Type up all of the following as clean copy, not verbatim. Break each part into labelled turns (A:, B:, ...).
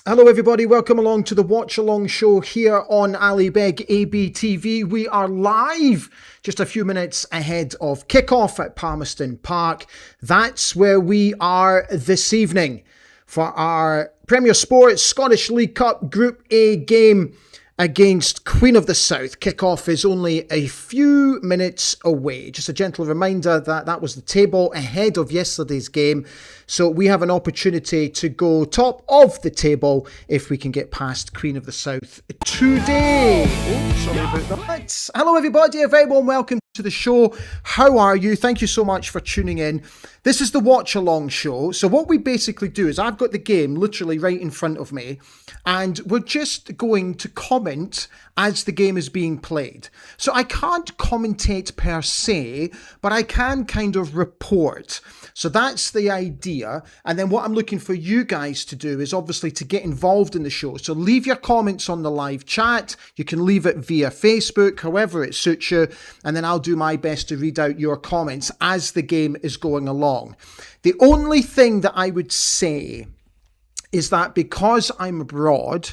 A: Hello everybody, welcome along to the Watch Along show here on Ali Beg ABTV. We are live just a few minutes ahead of kickoff at Palmerston Park. That's where we are this evening for our Premier Sports Scottish League Cup Group A game against Queen of the South. Kickoff is only a few minutes away. Just a gentle reminder that that was the table ahead of yesterday's game. So we have an opportunity to go top of the table if we can get past Queen of the South today. Oh, sorry about that. Hello everybody, a very warm welcome to the show. How are you? Thank you so much for tuning in. This is the Watch Along show. So what we basically do is I've got the game literally right in front of me and we're just going to comment as the game is being played. So I can't commentate per se, but I can kind of report. So that's the idea. And then what I'm looking for you guys to do is obviously to get involved in the show. So leave your comments on the live chat. You can leave it via Facebook, however it suits you. And then I'll do my best to read out your comments as the game is going along. The only thing that I would say is that because I'm abroad,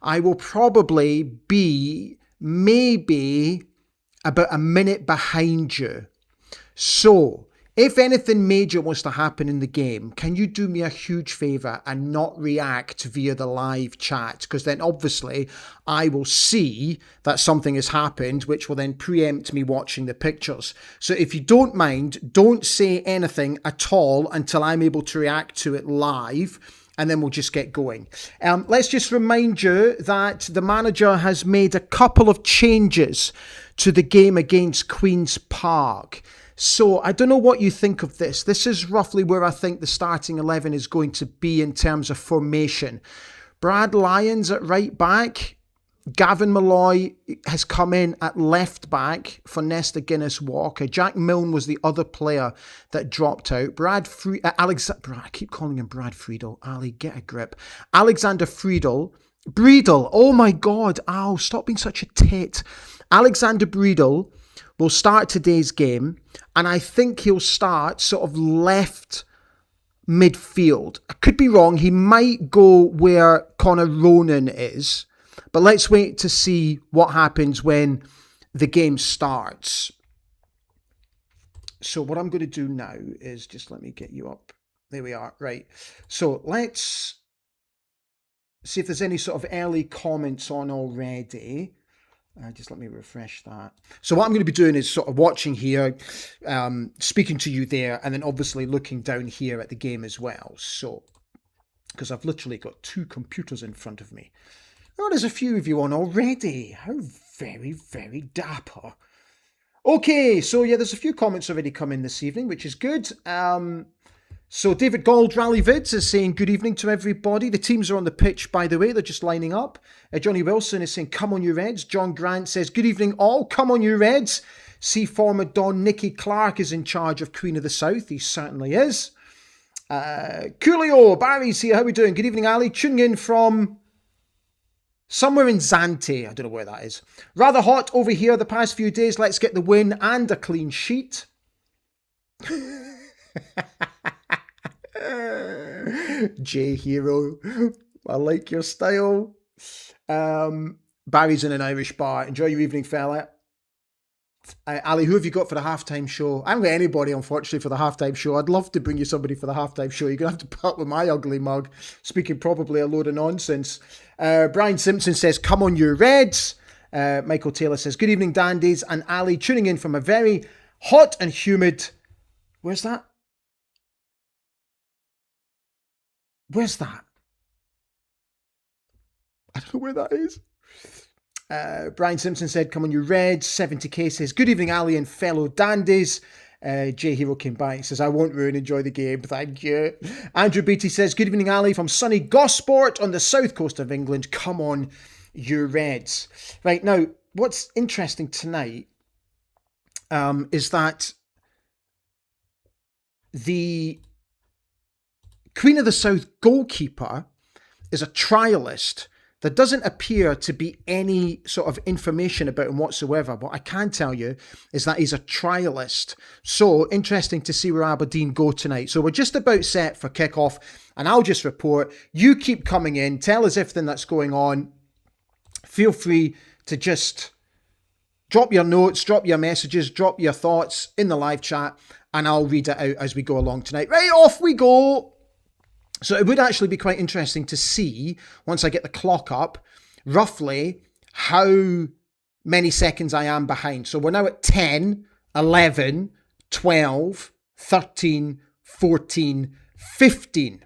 A: I will probably be maybe about a minute behind you. So if anything major was to happen in the game, can you do me a huge favour and not react via the live chat? Because then obviously I will see that something has happened, which will then preempt me watching the pictures. So if you don't mind, don't say anything at all until I'm able to react to it live. And then we'll just get going. Let's just remind you that the manager has made a couple of changes to the game against Queen's Park. So I don't know what you think of this. This is roughly where I think the starting 11 is going to be in terms of formation. Brad Lyons at right back. Gavin Malloy has come in at left back for Nesta Guinness-Walker. Jack Milne was the other player that dropped out. I keep calling him Brad Friedel. Ali, get a grip. Alexander Breedel. Oh my God. Ow, stop being such a tit. Alexander Breedel will start today's game, and I think he'll start sort of left midfield. I could be wrong. He might go where Connor Ronan is. But let's wait to see what happens when the game starts. So what I'm going to do now is just let me get you up. There we are. Right. So let's see if there's any sort of early comments on already. Just let me refresh that. So what I'm going to be doing is sort of watching here, speaking to you there, and then obviously looking down here at the game as well. So, because I've literally got two computers in front of me. Oh, there's a few of you on already. How very, very dapper. Okay, so yeah, there's a few comments already come in this evening, which is good. So David Gold, Rally Vids, is saying good evening to everybody. The teams are on the pitch, by the way. They're just lining up. Johnny Wilson is saying, come on you Reds. John Grant says, good evening all. Come on you Reds. See former Don Nicky Clark is in charge of Queen of the South. He certainly is. Coolio, Barry's here. How are we doing? Good evening, Ali. Tuning in from somewhere in Zante. I don't know where that is. Rather hot over here the past few days. Let's get the win and a clean sheet. J Hero, I like your style. Barry's in an Irish bar. Enjoy your evening, fella. Ali, who have you got for the halftime show? I haven't got anybody, unfortunately, for the halftime show. I'd love to bring you somebody for the halftime show. You're going to have to put up with my ugly mug, speaking probably a load of nonsense. Brian Simpson says, come on, you Reds. Michael Taylor says, good evening, dandies. And Ali tuning in from a very hot and humid... Where's that? Where's that? I don't know where that is. Brian Simpson said, come on you Reds. 70k says, good evening Ali and fellow dandies. J Hero came by and says, I won't ruin, enjoy the game, thank you. Andrew Beatty says, good evening Ali from sunny Gosport on the south coast of England. Come on you Reds. Right, now what's interesting tonight is that the Queen of the South goalkeeper is a trialist There doesn't appear to be any sort of information about him whatsoever. What I can tell you is that he's a trialist. So interesting to see where Aberdeen go tonight. So we're just about set for kickoff, and I'll just report. You keep coming in, tell us everything that's going on. Feel free to just drop your notes, drop your messages, drop your thoughts in the live chat, and I'll read it out as we go along tonight. Right, off we go. So it would actually be quite interesting to see, once I get the clock up, roughly how many seconds I am behind. So we're now at 10, 11, 12, 13, 14, 15.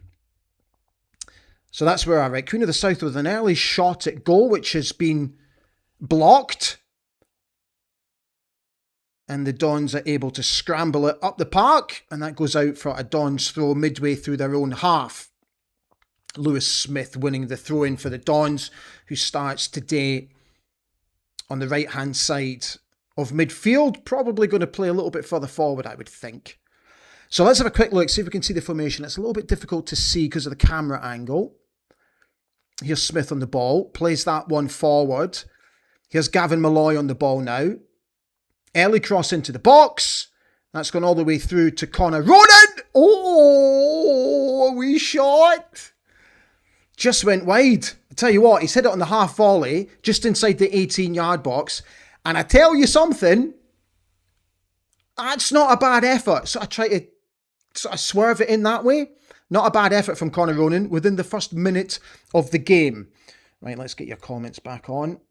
A: So that's where I'm at. Queen of the South with an early shot at goal, which has been blocked. And the Dons are able to scramble it up the park. And that goes out for a Dons throw midway through their own half. Lewis Smith winning the throw-in for the Dons, who starts today on the right-hand side of midfield. Probably going to play a little bit further forward, I would think. So let's have a quick look, see if we can see the formation. It's a little bit difficult to see because of the camera angle. Here's Smith on the ball. Plays that one forward. Here's Gavin Malloy on the ball now. Early cross into the box. That's gone all the way through to Connor Ronan. Oh, a wee shot. Just went wide. I tell you what, he's hit it on the half volley, just inside the 18-yard box. And I tell you something, that's not a bad effort. So I try to sort of swerve it in that way. Not a bad effort from Connor Ronan within the first minute of the game. Right, let's get your comments back on.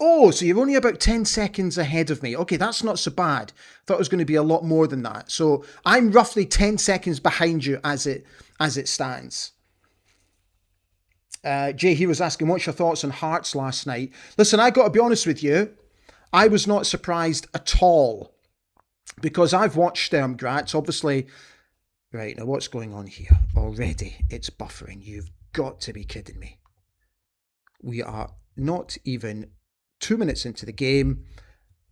A: Oh, so you're only about 10 seconds ahead of me. Okay, that's not so bad. Thought it was going to be a lot more than that. So I'm roughly 10 seconds behind you as it stands. Jay here was asking, what's your thoughts on Hearts last night? Listen, I got to be honest with you. I was not surprised at all because I've watched Sturm Graz. Obviously, right, now what's going on here? Already, it's buffering. You've got to be kidding me. We are not even 2 minutes into the game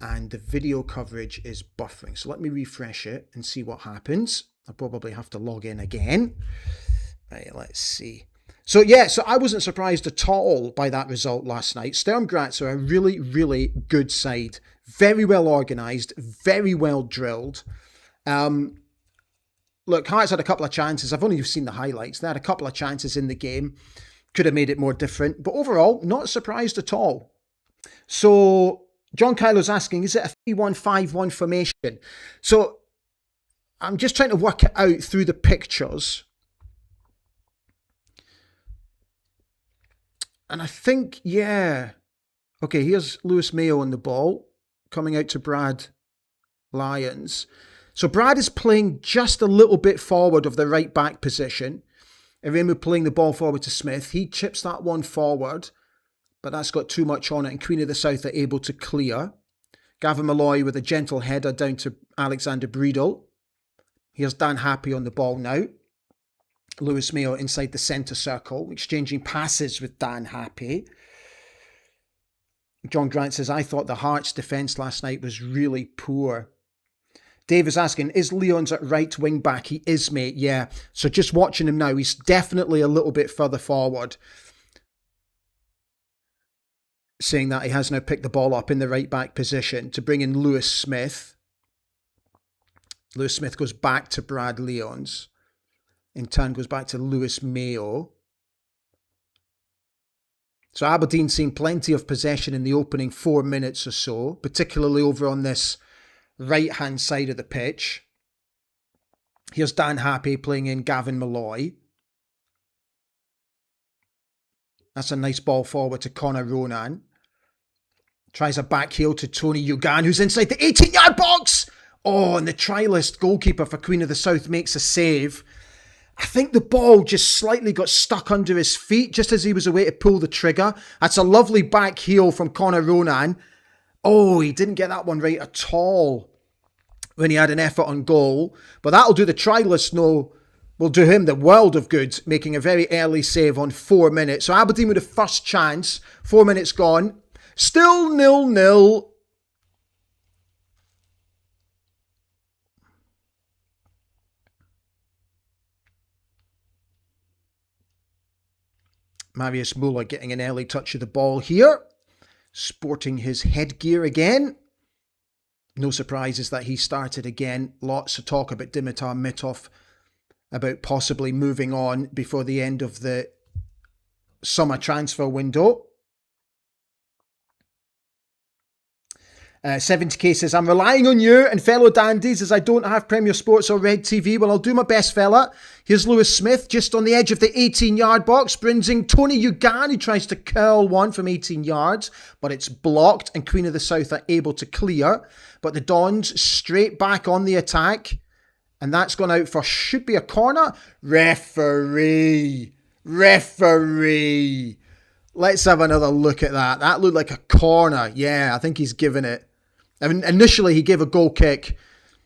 A: and the video coverage is buffering. So let me refresh it and see what happens. I'll probably have to log in again. Right, let's see. So yeah, so I wasn't surprised at all by that result last night. Sturm Graz are a really, really good side. Very well organised, very well drilled. Look, Hearts had a couple of chances. I've only seen the highlights. They had a couple of chances in the game. Could have made it more different. But overall, not surprised at all. So John Kylo's asking, is it a 3-1-5-1 formation? So I'm just trying to work it out through the pictures. And I think, yeah. Okay, here's Lewis Mayo on the ball, coming out to Brad Lyons. So Brad is playing just a little bit forward of the right back position. Iremu playing the ball forward to Smith. He chips that one forward, but that's got too much on it, and Queen of the South are able to clear. Gavin Malloy with a gentle header down to Alexander Breedle. Here's Dan Happy on the ball now. Lewis Mayo inside the centre circle, exchanging passes with Dan Happy. John Grant says, I thought the Hearts' defence last night was really poor. Dave is asking, is Leons at right wing back? He is, mate, yeah. So just watching him now, he's definitely a little bit further forward. Saying that he has now picked the ball up in the right back position to bring in Lewis Smith. Lewis Smith goes back to Brad Leons. In turn goes back to Lewis Mayo. So Aberdeen seen plenty of possession in the opening 4 minutes or so, particularly over on this right-hand side of the pitch. Here's Dan Happy playing in Gavin Malloy. That's a nice ball forward to Connor Ronan. Tries a back heel to Tony Ugan, who's inside the 18-yard box. Oh, and the trialist goalkeeper for Queen of the South makes a save. I think the ball just slightly got stuck under his feet just as he was away to pull the trigger. That's a lovely back heel from Connor Ronan. Oh, he didn't get that one right at all when he had an effort on goal. But that'll do the trialist will do him the world of good, making a very early save on 4 minutes. So Aberdeen with the first chance. 4 minutes gone. Still 0-0. Marius Müller getting an early touch of the ball here. Sporting his headgear again. No surprises that he started again. Lots of talk about Dimitar Mitov, about possibly moving on before the end of the summer transfer window. 70k says, I'm relying on you and fellow dandies as I don't have Premier Sports or Red TV. Well, I'll do my best, fella. Here's Lewis Smith just on the edge of the 18-yard box, brings in Tony Ugan, who tries to curl one from 18 yards, but it's blocked and Queen of the South are able to clear. But the Dons straight back on the attack, and that's gone out for should be a corner. Referee. Let's have another look at that. That looked like a corner. Yeah, I think he's given it. I mean, initially, he gave a goal kick.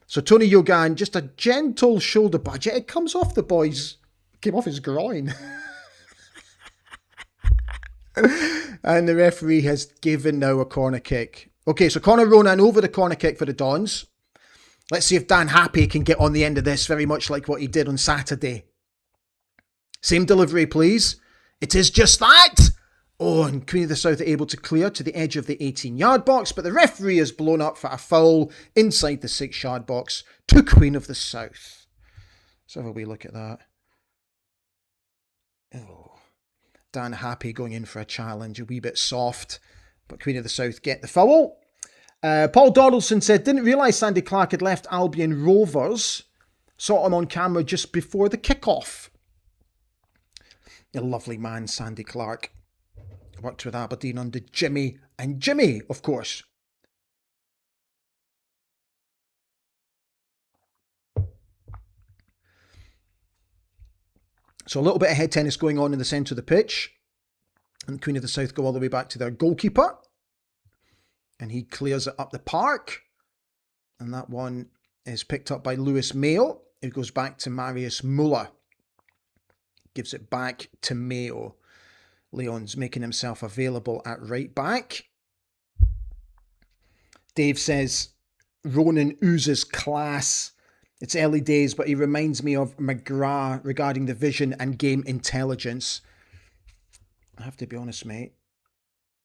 A: So Tony Yogan, just a gentle shoulder budget. It comes off the boy's... Came off his groin. And the referee has given now a corner kick. Okay, so Conor Ronan over the corner kick for the Dons. Let's see if Dan Happy can get on the end of this, very much like what he did on Saturday. Same delivery, please. It is just that. Oh, and Queen of the South are able to clear to the edge of the 18-yard box, but the referee is blown up for a foul inside the 6-yard box to Queen of the South. Let's have a wee look at that. Oh, Dan Happy going in for a challenge, a wee bit soft, but Queen of the South get the foul. Paul Donaldson said, didn't realise Sandy Clark had left Albion Rovers. Saw him on camera just before the kickoff. A lovely man, Sandy Clark. Worked with Aberdeen under Jimmy, and Jimmy, of course. So a little bit of head tennis going on in the centre of the pitch. And Queen of the South go all the way back to their goalkeeper. And he clears it up the park. And that one is picked up by Lewis Mayo. It goes back to Marius Müller. Gives it back to Mayo. Leon's making himself available at right back. Dave says, Ronan oozes class. It's early days, but he reminds me of McGrath regarding the vision and game intelligence. I have to be honest, mate.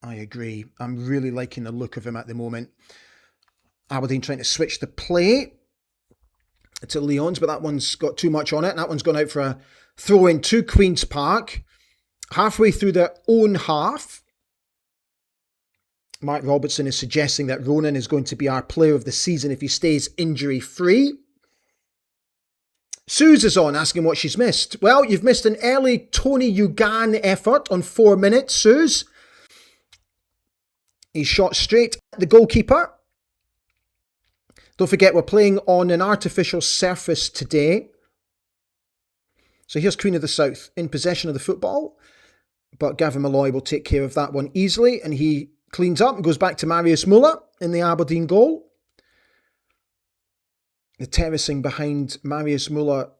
A: I agree. I'm really liking the look of him at the moment. Aberdeen trying to switch the play to Leon's, but that one's got too much on it. And that one's gone out for a throw in to Queen's Park. Halfway through their own half, Mark Robertson is suggesting that Ronan is going to be our player of the season if he stays injury-free. Suze is on, asking what she's missed. Well, you've missed an early Tony Ugan effort on 4 minutes, Suze. He shot straight at the goalkeeper. Don't forget, we're playing on an artificial surface today. So here's Queen of the South in possession of the football. But Gavin Malloy will take care of that one easily. And he cleans up and goes back to Marius Müller in the Aberdeen goal. The terracing behind Marius Müller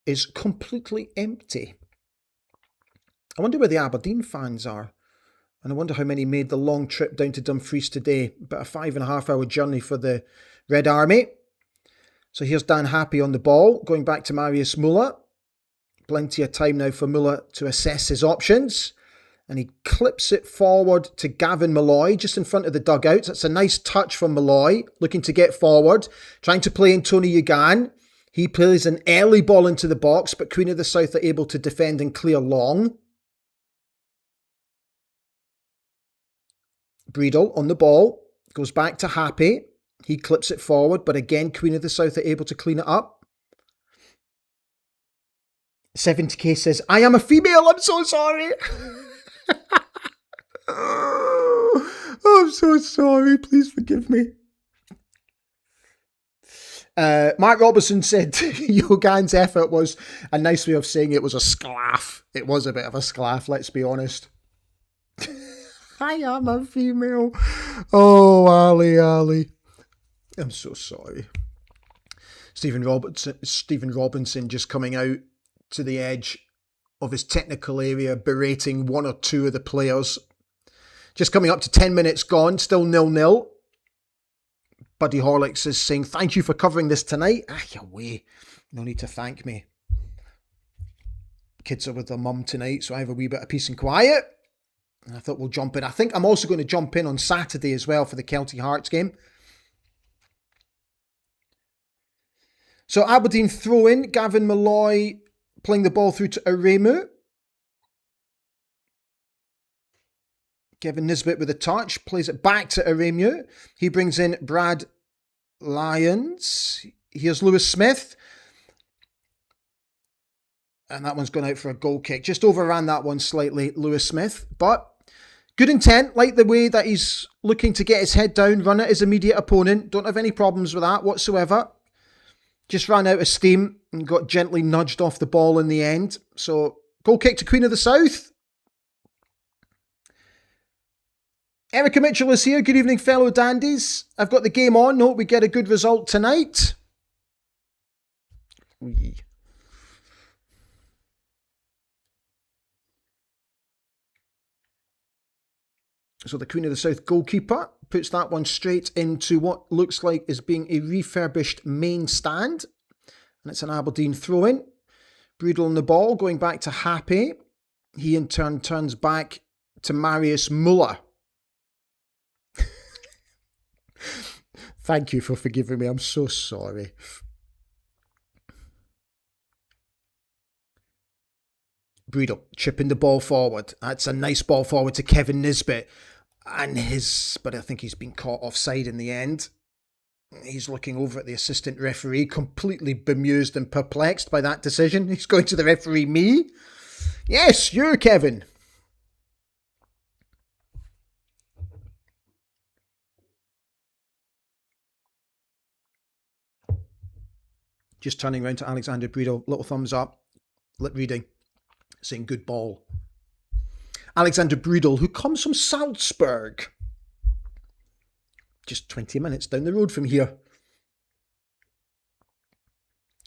A: is completely empty. I wonder where the Aberdeen fans are. And I wonder how many made the long trip down to Dumfries today. About a 5.5-hour journey for the Red Army. So here's Dan Happy on the ball, going back to Marius Müller. Plenty of time now for Müller to assess his options. And he clips it forward to Gavin Malloy, just in front of the dugout. That's a nice touch from Malloy, looking to get forward, trying to play in Tony Ugan. He plays an early ball into the box, but Queen of the South are able to defend and clear long. Breedle on the ball, goes back to Happy. He clips it forward, but again, Queen of the South are able to clean it up. 70k says, I am a female, I'm so sorry. Oh, I'm so sorry, please forgive me. Mark Robertson said Yogan's effort was a nice way of saying it was a sclaff. It was a bit of a sclaff, let's be honest. I am a female. Oh, Ali. I'm so sorry. Stephen Robinson just coming out to the edge of his technical area, berating one or two of the players. Just coming up to 10 minutes gone, still 0-0. Buddy Horlicks is saying, thank you for covering this tonight. Away. No need to thank me. Kids are with their mum tonight, so I have a wee bit of peace and quiet. And I thought we'll jump in. I think I'm also going to jump in on Saturday as well for the Kelty Hearts game. So Aberdeen throw in. Gavin Malloy playing the ball through to Aremu. Kevin Nisbet with a touch. Plays it back to Aremu. He brings in Brad Lyons. Here's Lewis Smith. And that one's gone out for a goal kick. Just overran that one slightly, Lewis Smith. But good intent. Like the way that he's looking to get his head down, run at his immediate opponent. Don't have any problems with that whatsoever. Just ran out of steam and got gently nudged off the ball in the end. So, goal kick to Queen of the South. Erica Mitchell is here. Good evening, fellow dandies. I've got the game on. Hope we get a good result tonight. So the Queen of the South goalkeeper puts that one straight into what looks like is being a refurbished main stand. And it's an Aberdeen throw-in. Breedle on the ball, going back to Happy. He in turn turns back to Marius Muller. Thank you for forgiving me. I'm so sorry. Breedle chipping the ball forward. That's a nice ball forward to Kevin Nisbet. But I think he's been caught offside in the end. He's looking over at the assistant referee, completely bemused and perplexed by that decision. He's going to the referee, me? Yes, you're Kevin. Just turning around to Alexander Breedle, little thumbs up, lip reading, saying good ball. Alexander Breedle, who comes from Salzburg. Just 20 minutes down the road from here.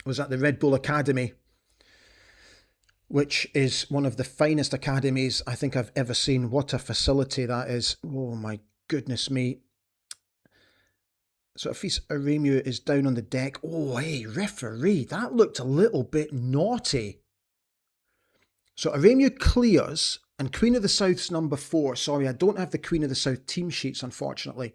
A: Was at the Red Bull Academy, which is one of the finest academies I think I've ever seen. What a facility that is. Oh my goodness me. So Afis Aremu is down on the deck. Oh, hey, referee, that looked a little bit naughty. So Aremu clears, and Queen of the South's number 4. Sorry, I don't have the Queen of the South team sheets, unfortunately.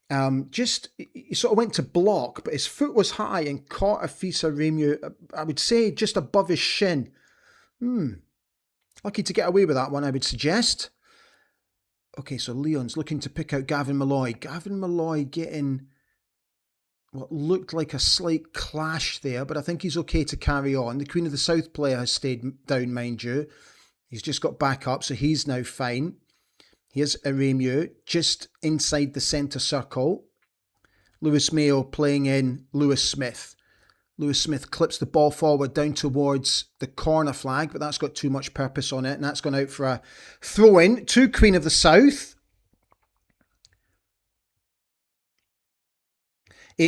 A: He sort of went to block, but his foot was high and caught Afis Aremu, I would say, just above his shin. Lucky to get away with that one, I would suggest. Okay, so Leon's looking to pick out Gavin Malloy. Gavin Malloy getting what looked like a slight clash there, but I think he's okay to carry on. The Queen of the South player has stayed down, mind you. He's just got back up, so he's now fine. Here's Aremu, just inside the centre circle. Lewis Mayo playing in Lewis Smith. Lewis Smith clips the ball forward down towards the corner flag, but that's got too much purpose on it, and that's gone out for a throw-in to Queen of the South.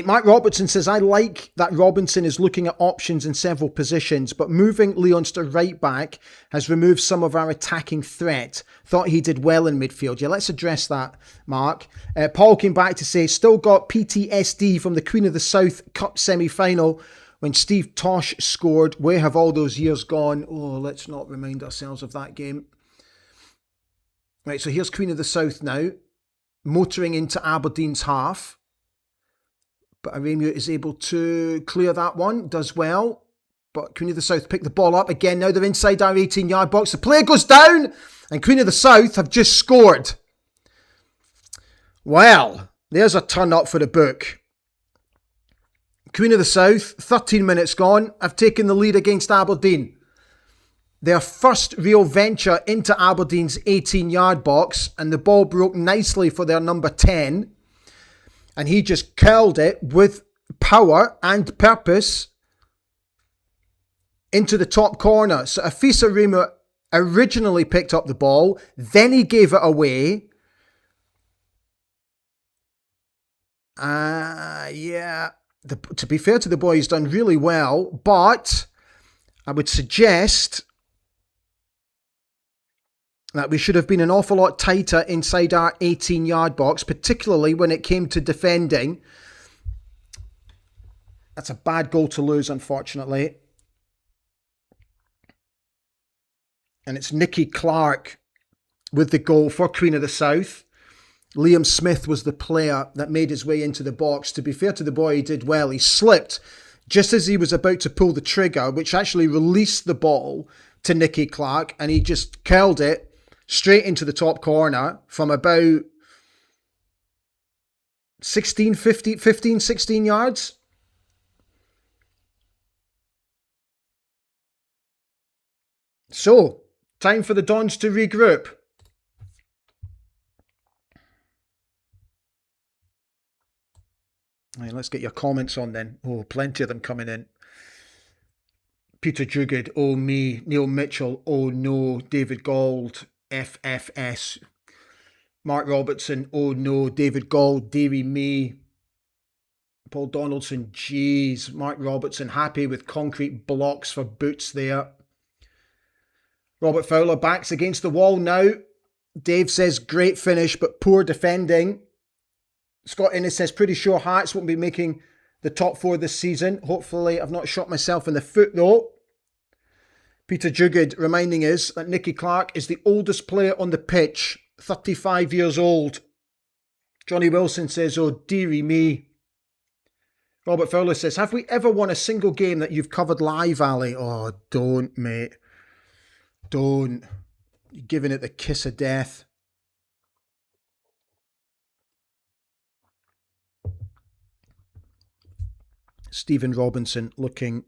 A: Mike Robertson says, I like that Robinson is looking at options in several positions, but moving Leons to right back has removed some of our attacking threat. Thought he did well in midfield. Yeah, let's address that, Mark. Paul came back to say, still got PTSD from the Queen of the South Cup semi-final when Steve Tosh scored. Where have all those years gone? Oh, let's not remind ourselves of that game. Right, so here's Queen of the South now, motoring into Aberdeen's half. But Aremu is able to clear that one, does well. But Queen of the South pick the ball up again. Now they're inside our 18-yard box. The player goes down, and Queen of the South have just scored. Well, there's a turn up for the book. Queen of the South, 13 minutes gone, have taken the lead against Aberdeen. Their first real venture into Aberdeen's 18-yard box, and the ball broke nicely for their number 10. And he just curled it with power and purpose into the top corner. So Afis Aremu originally picked up the ball, then he gave it away. To be fair to the boy, he's done really well, but I would suggest that we should have been an awful lot tighter inside our 18-yard box, particularly when it came to defending. That's a bad goal to lose, unfortunately. And it's Nicky Clark with the goal for Queen of the South. Liam Smith was the player that made his way into the box. To be fair to the boy, he did well. He slipped just as he was about to pull the trigger, which actually released the ball to Nicky Clark, and he just curled it straight into the top corner from about 16 yards. So, time for the Dons to regroup. Right, let's get your comments on then. Oh, plenty of them coming in. Peter Jugad, oh me. Neil Mitchell, oh no. David Gold, FFS. Mark Robertson, oh no. David Gold, dearie me. Paul Donaldson, geez. Mark Robertson, happy with concrete blocks for boots there. Robert Fowler backs against the wall now. Dave says great finish but poor defending. Scott Innes says pretty sure Hearts won't be making the top 4 this season. Hopefully I've not shot myself in the foot though. Peter Jugad reminding us that Nicky Clark is the oldest player on the pitch, 35 years old. Johnny Wilson says, oh dearie me. Robert Fowler says, have we ever won a single game that you've covered live, Ali? Oh, don't, mate. Don't. You're giving it the kiss of death. Stephen Robinson looking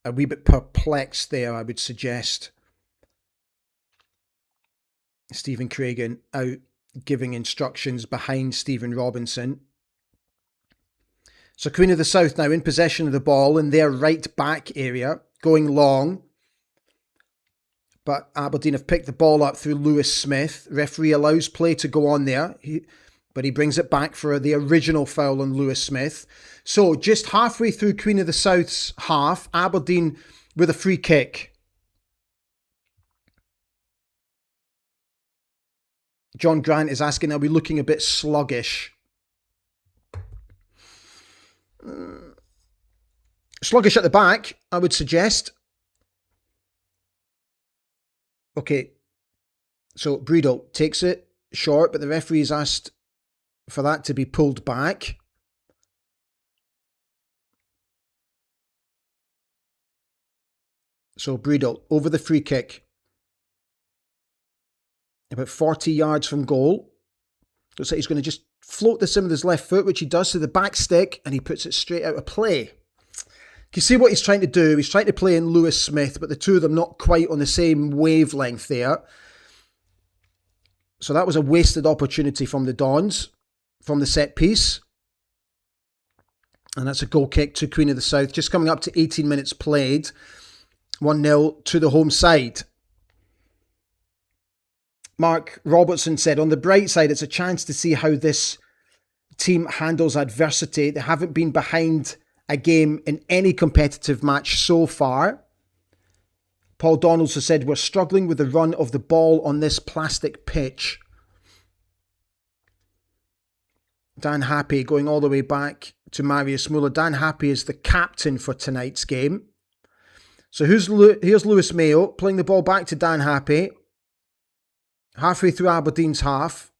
A: a wee bit perplexed there, I would suggest. Stephen Craigan out giving instructions behind Stephen Robinson. So Queen of the South now in possession of the ball in their right back area, going long. But Aberdeen have picked the ball up through Lewis Smith. Referee allows play to go on there, but he brings it back for the original foul on Lewis Smith. So just halfway through Queen of the South's half, Aberdeen with a free kick. John Grant is asking, are we looking a bit sluggish? Sluggish at the back, I would suggest. Okay, so Breedle takes it short, but the referee has asked for that to be pulled back. So Breedle over the free kick. About 40 yards from goal. Looks like he's going to just float this in with his left foot, which he does to the back stick, and he puts it straight out of play. You see what he's trying to do? He's trying to play in Lewis Smith, but the two of them not quite on the same wavelength there. So that was a wasted opportunity from the Dons, from the set piece. And that's a goal kick to Queen of the South, just coming up to 18 minutes played. 1-0 to the home side. Mark Robertson said, on the bright side, it's a chance to see how this team handles adversity. They haven't been behind a game in any competitive match so far. Paul Donaldson said, we're struggling with the run of the ball on this plastic pitch. Dan Happy going all the way back to Marius Muller. Dan Happy is the captain for tonight's game. So here's Lewis Mayo playing the ball back to Dan Happy. Halfway through Aberdeen's half.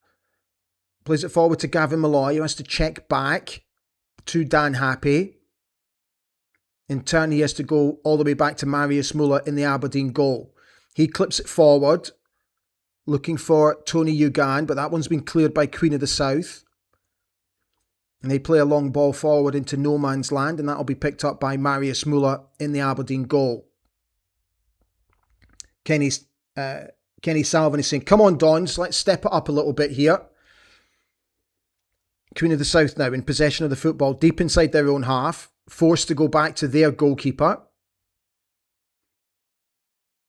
A: Plays it forward to Gavin Malloy, who has to check back to Dan Happy. In turn, he has to go all the way back to Marius Muller in the Aberdeen goal. He clips it forward, looking for Tony Ugan, but that one's been cleared by Queen of the South. And they play a long ball forward into no man's land, and that'll be picked up by Marius Muller in the Aberdeen goal. Kenny Salvin is saying, come on, Dons, let's step it up a little bit here. Queen of the South now in possession of the football, deep inside their own half, forced to go back to their goalkeeper.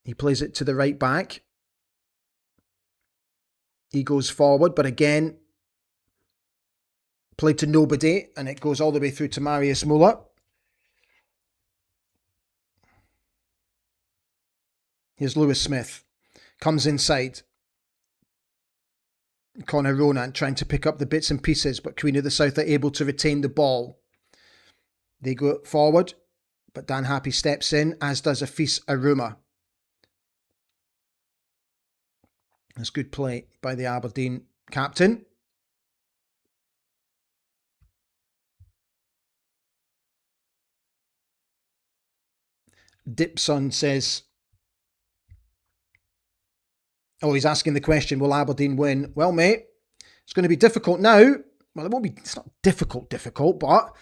A: He plays it to the right back. He goes forward, but again, played to nobody, and it goes all the way through to Marius Muller. Here's Lewis Smith. Comes inside. Connor Ronan trying to pick up the bits and pieces, but Queen of the South are able to retain the ball. They go forward. But Dan Happy steps in, as does Afis Aruma. That's good play by the Aberdeen captain. Dipson says, oh, he's asking the question, will Aberdeen win? Well, mate, it's going to be difficult now. Well, it won't be, it's not difficult, but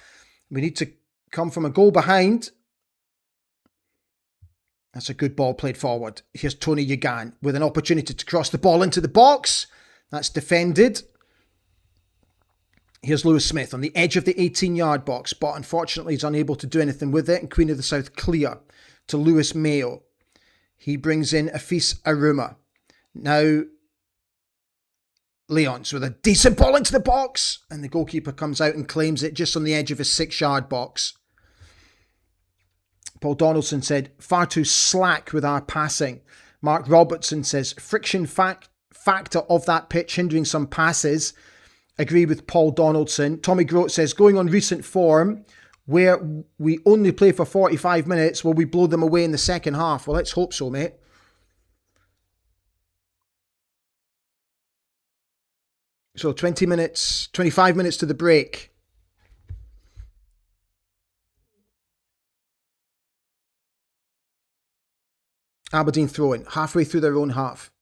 A: we need to come from a goal behind. That's a good ball played forward. Here's Tony Yugan with an opportunity to cross the ball into the box. That's defended. Here's Lewis Smith on the edge of the 18-yard box, but unfortunately he's unable to do anything with it. And Queen of the South clear to Lewis Mayo. He brings in Afis Aruma. Now, Leons with a decent ball into the box. And the goalkeeper comes out and claims it just on the edge of his 6-yard box. Paul Donaldson said, far too slack with our passing. Mark Robertson says, friction factor of that pitch hindering some passes. Agree with Paul Donaldson. Tommy Grote says, going on recent form, where we only play for 45 minutes, will we blow them away in the second half? Well, let's hope so, mate. So 20 minutes, 25 minutes to the break. Aberdeen throw-in, halfway through their own half.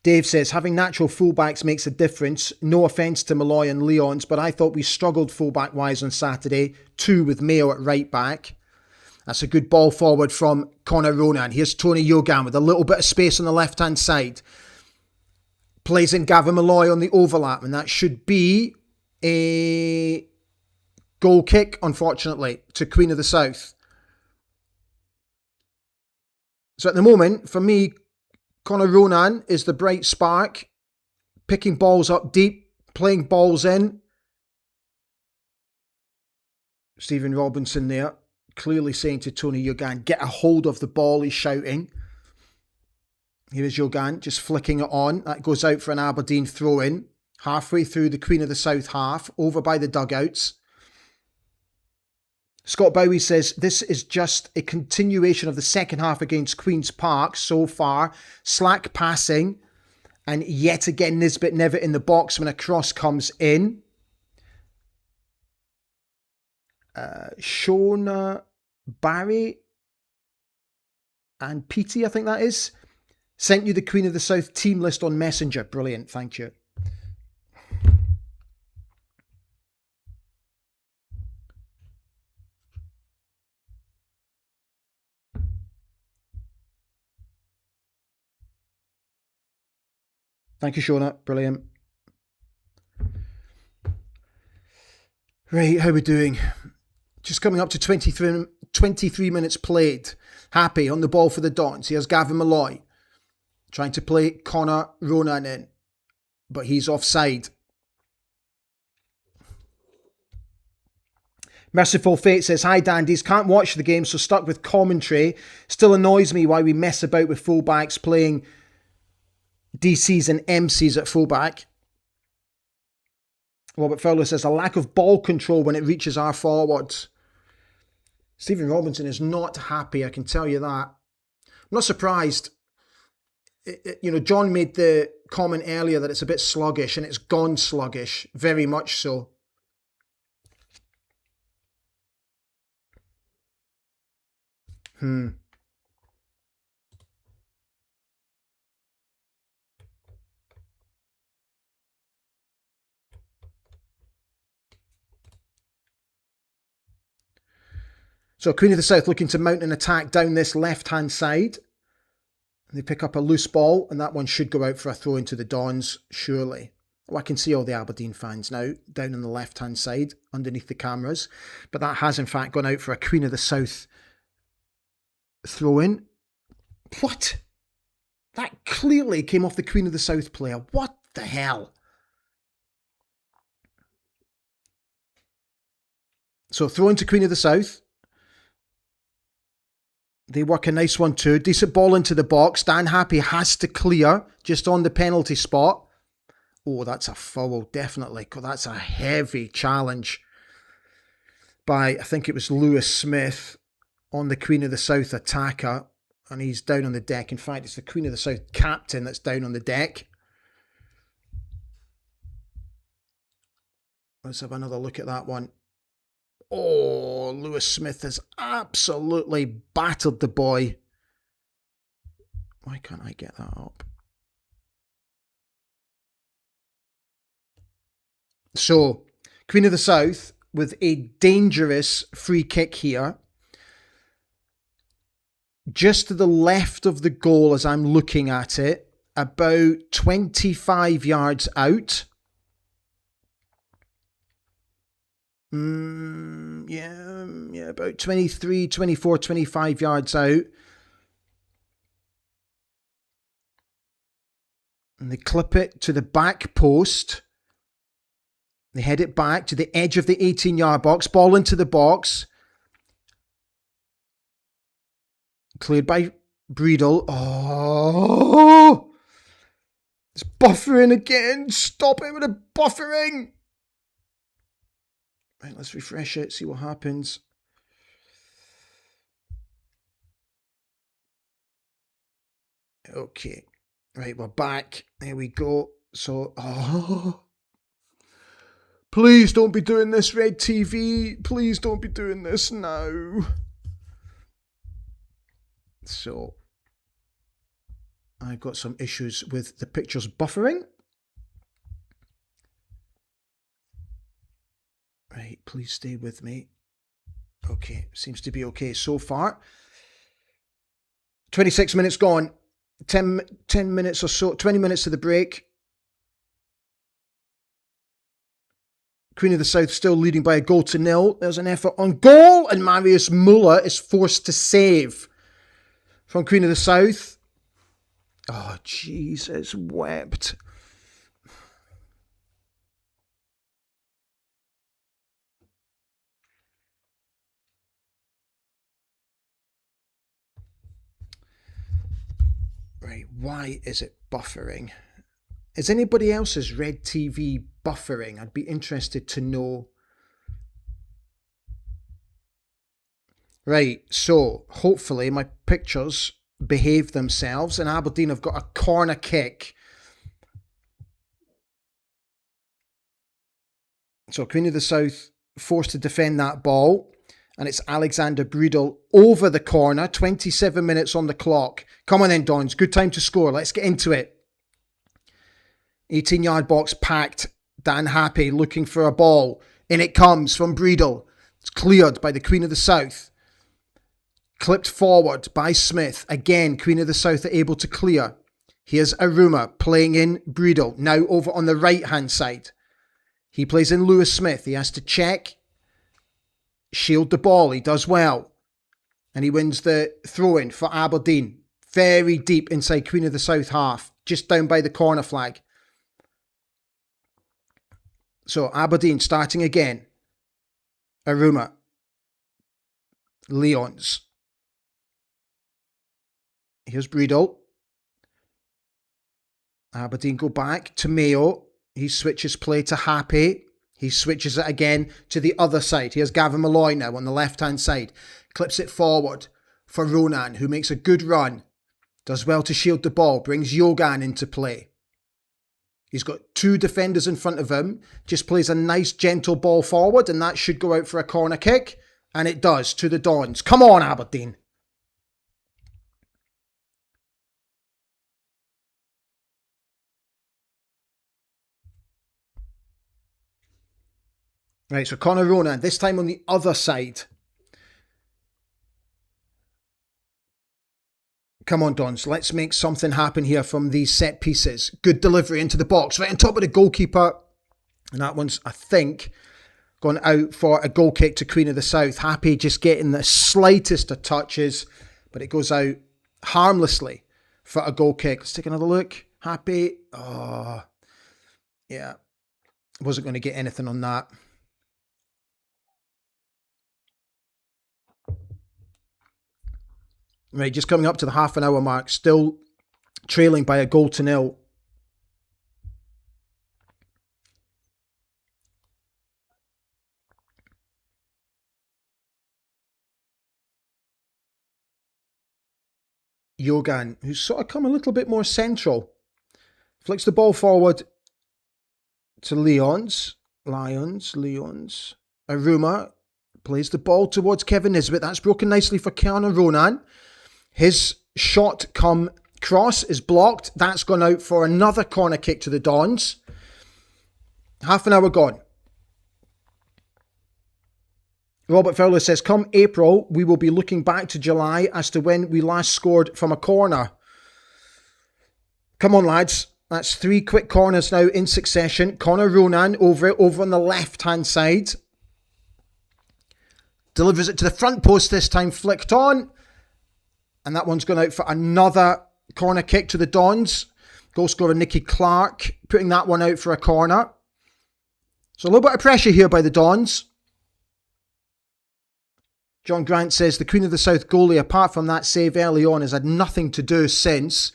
A: Dave says, having natural fullbacks makes a difference. No offence to Malloy and Leons, but I thought we struggled fullback-wise on Saturday. 2 with Mayo at right back. That's a good ball forward from Conor Ronan. Here's Tony Yogan with a little bit of space on the left-hand side. Plays in Gavin Malloy on the overlap, and that should be a goal kick, unfortunately, to Queen of the South. So at the moment, for me, Conor Ronan is the bright spark, picking balls up deep, playing balls in. Stephen Robinson there, clearly saying to Tony Yogan, get a hold of the ball, he's shouting. Here is Yogan, just flicking it on. That goes out for an Aberdeen throw-in. Halfway through the Queen of the South half, over by the dugouts. Scott Bowie says, this is just a continuation of the second half against Queen's Park so far. Slack passing. And yet again, Nisbet never in the box when a cross comes in. Shona Barry and Petey, I think that is. Sent you the Queen of the South team list on Messenger. Brilliant, thank you. Thank you, Shona. Brilliant. Right, how are we doing? Just coming up to 23 minutes played. Happy on the ball for the Dons. Here's Gavin Malloy trying to play Conor Ronan in, but he's offside. Merciful Fate says, hi Dandies, can't watch the game, so stuck with commentary. Still annoys me why we mess about with fullbacks playing DCs and MCs at fullback. Robert Fowler says, a lack of ball control when it reaches our forwards. Stephen Robinson is not happy, I can tell you that. I'm not surprised. John made the comment earlier that it's a bit sluggish, and it's gone sluggish, very much so. So Queen of the South looking to mount an attack down this left-hand side. They pick up a loose ball, and that one should go out for a throw into the Dons, surely. Oh, I can see all the Aberdeen fans now, down on the left-hand side, underneath the cameras. But that has, in fact, gone out for a Queen of the South throw-in. What? That clearly came off the Queen of the South player. What the hell? So throw into Queen of the South. They work a nice one too. Decent ball into the box. Dan Happy has to clear just on the penalty spot. Oh, that's a foul, definitely. That's a heavy challenge. by, I think it was Lewis Smith on the Queen of the South attacker, and he's down on the deck. In fact, it's the Queen of the South captain that's down on the deck. Let's have another look at that one. Oh, Lewis Smith has absolutely battered the boy. Why can't I get that up? So, Queen of the South with a dangerous free kick here. Just to the left of the goal as I'm looking at it, about 25 yards out. Yeah, about 23, 24, 25 yards out. And they clip it to the back post. They head it back to the edge of the 18-yard box. Ball into the box. Cleared by Breedle. Oh! It's buffering again. Stop it with the buffering. Right, let's refresh it, see what happens. Okay. Right, we're back. There we go. So, please don't be doing this, Red TV. Please don't be doing this now. So, I've got some issues with the pictures buffering. Right, please stay with me. Okay, seems to be okay so far. 26 minutes gone. 10 minutes or so, 20 minutes to the break. Queen of the South still leading by a goal to nil. There's an effort on goal, and Marius Muller is forced to save. From Queen of the South. Oh, Jesus wept. Right, why is it buffering? Is anybody else's Red TV buffering? I'd be interested to know. Right, so hopefully my pictures behave themselves, and Aberdeen have got a corner kick. So Queen of the South forced to defend that ball, and it's Alexander Breedle over the corner. 27 minutes on the clock. Come on then, Dons. Good time to score. Let's get into it. 18-yard box packed. Dan Happy looking for a ball. In it comes from Breedle. It's cleared by the Queen of the South. Clipped forward by Smith. Again, Queen of the South are able to clear. Here's Aruma playing in Breedle. Now over on the right-hand side. He plays in Lewis Smith. He has to check. Shield the ball. He does well. And he wins the throw-in for Aberdeen. Very deep inside Queen of the South half. Just down by the corner flag. So Aberdeen starting again. Aruma. Leons. Here's Breedle. Aberdeen go back to Mayo. He switches play to Happy. He switches it again to the other side. Here's Gavin Malloy now on the left-hand side. Clips it forward for Ronan, who makes a good run. Does well to shield the ball. Brings Yogan into play. He's got two defenders in front of him. Just plays a nice gentle ball forward, and that should go out for a corner kick. And it does to the Dons. Come on, Aberdeen. Right, so Conor Ronan, this time on the other side. Come on, Dons, let's make something happen here from these set pieces. Good delivery into the box, right on top of the goalkeeper. And that one's, I think, gone out for a goal kick to Queen of the South. Happy just getting the slightest of touches, but it goes out harmlessly for a goal kick. Let's take another look. Happy. Oh, yeah. Wasn't going to get anything on that. Right, just coming up to the half an hour mark, still trailing by a goal to nil. Yogan, who's sort of come a little bit more central. Flicks the ball forward to Lions. Aruma plays the ball towards Kevin Nisbet. That's broken nicely for Keanu Ronan. His shot come cross is blocked. That's gone out for another corner kick to the Dons. Half an hour gone. Robert Fowler says, come April, we will be looking back to July as to when we last scored from a corner. Come on, lads. That's 3 quick corners now in succession. Conor Ronan over on the left-hand side. Delivers it to the front post this time, flicked on. And that one's gone out for another corner kick to the Dons. Goal scorer Nicky Clark putting that one out for a corner. So a little bit of pressure here by the Dons. John Grant says the Queen of the South goalie, apart from that save early on, has had nothing to do since.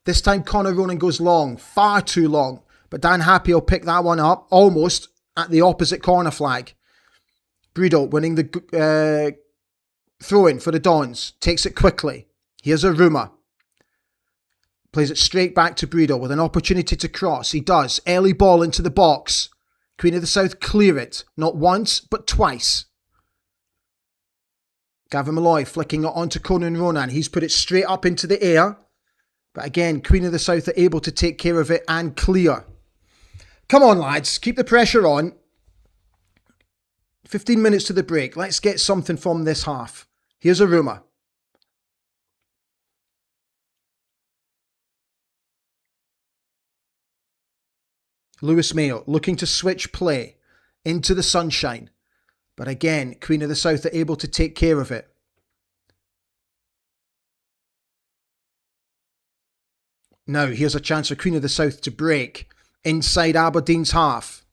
A: This time Conor Ronan goes long, far too long. But Dan Happy will pick that one up, almost at the opposite corner flag. Breedle winning the throw-in for the Dons. Takes it quickly. Here's a rumour. Plays it straight back to Breedle with an opportunity to cross. He does. Early ball into the box. Queen of the South clear it. Not once, but twice. Gavin Malloy flicking it onto Conan Ronan. He's put it straight up into the air. But again, Queen of the South are able to take care of it and clear. Come on, lads. Keep the pressure on. 15 minutes to the break. Let's get something from this half. Here's a rumour. Lewis Mayo looking to switch play into the sunshine. But again, Queen of the South are able to take care of it. Now, here's a chance for Queen of the South to break inside Aberdeen's half.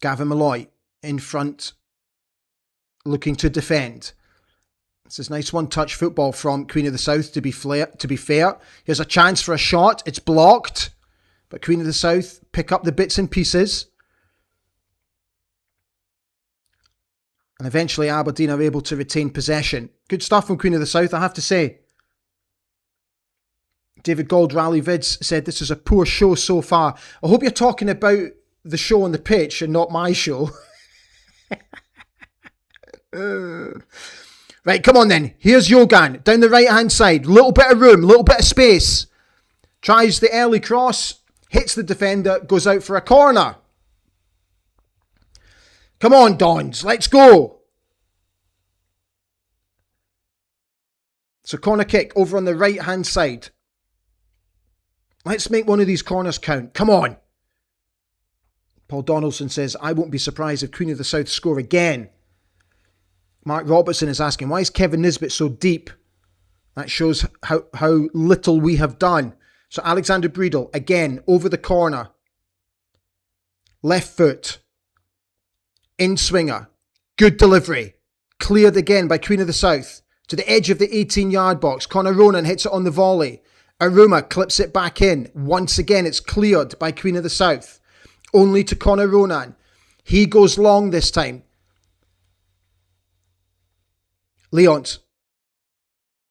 A: Gavin Malloy in front, looking to defend. This is nice one-touch football from Queen of the South, to be fair. Here's a chance for a shot. It's blocked. But Queen of the South pick up the bits and pieces. And eventually Aberdeen are able to retain possession. Good stuff from Queen of the South, I have to say. David Gold, Rally Vids, said this is a poor show so far. I hope you're talking about the show on the pitch and not my show. Right, come on then. Here's Yogan down the right-hand side. Little bit of room, little bit of space. Tries the early cross. Hits the defender. Goes out for a corner. Come on, Dons. Let's go. So corner kick over on the right-hand side. Let's make one of these corners count. Come on. Paul Donaldson says, I won't be surprised if Queen of the South score again. Mark Robertson is asking, why is Kevin Nisbet so deep? That shows how little we have done. So Alexander Breedle, again, over the corner. Left foot. In swinger. Good delivery. Cleared again by Queen of the South. To the edge of the 18-yard box. Conor Ronan hits it on the volley. Aruma clips it back in. Once again, it's cleared by Queen of the South. Only to Conor Ronan. He goes long this time. Leont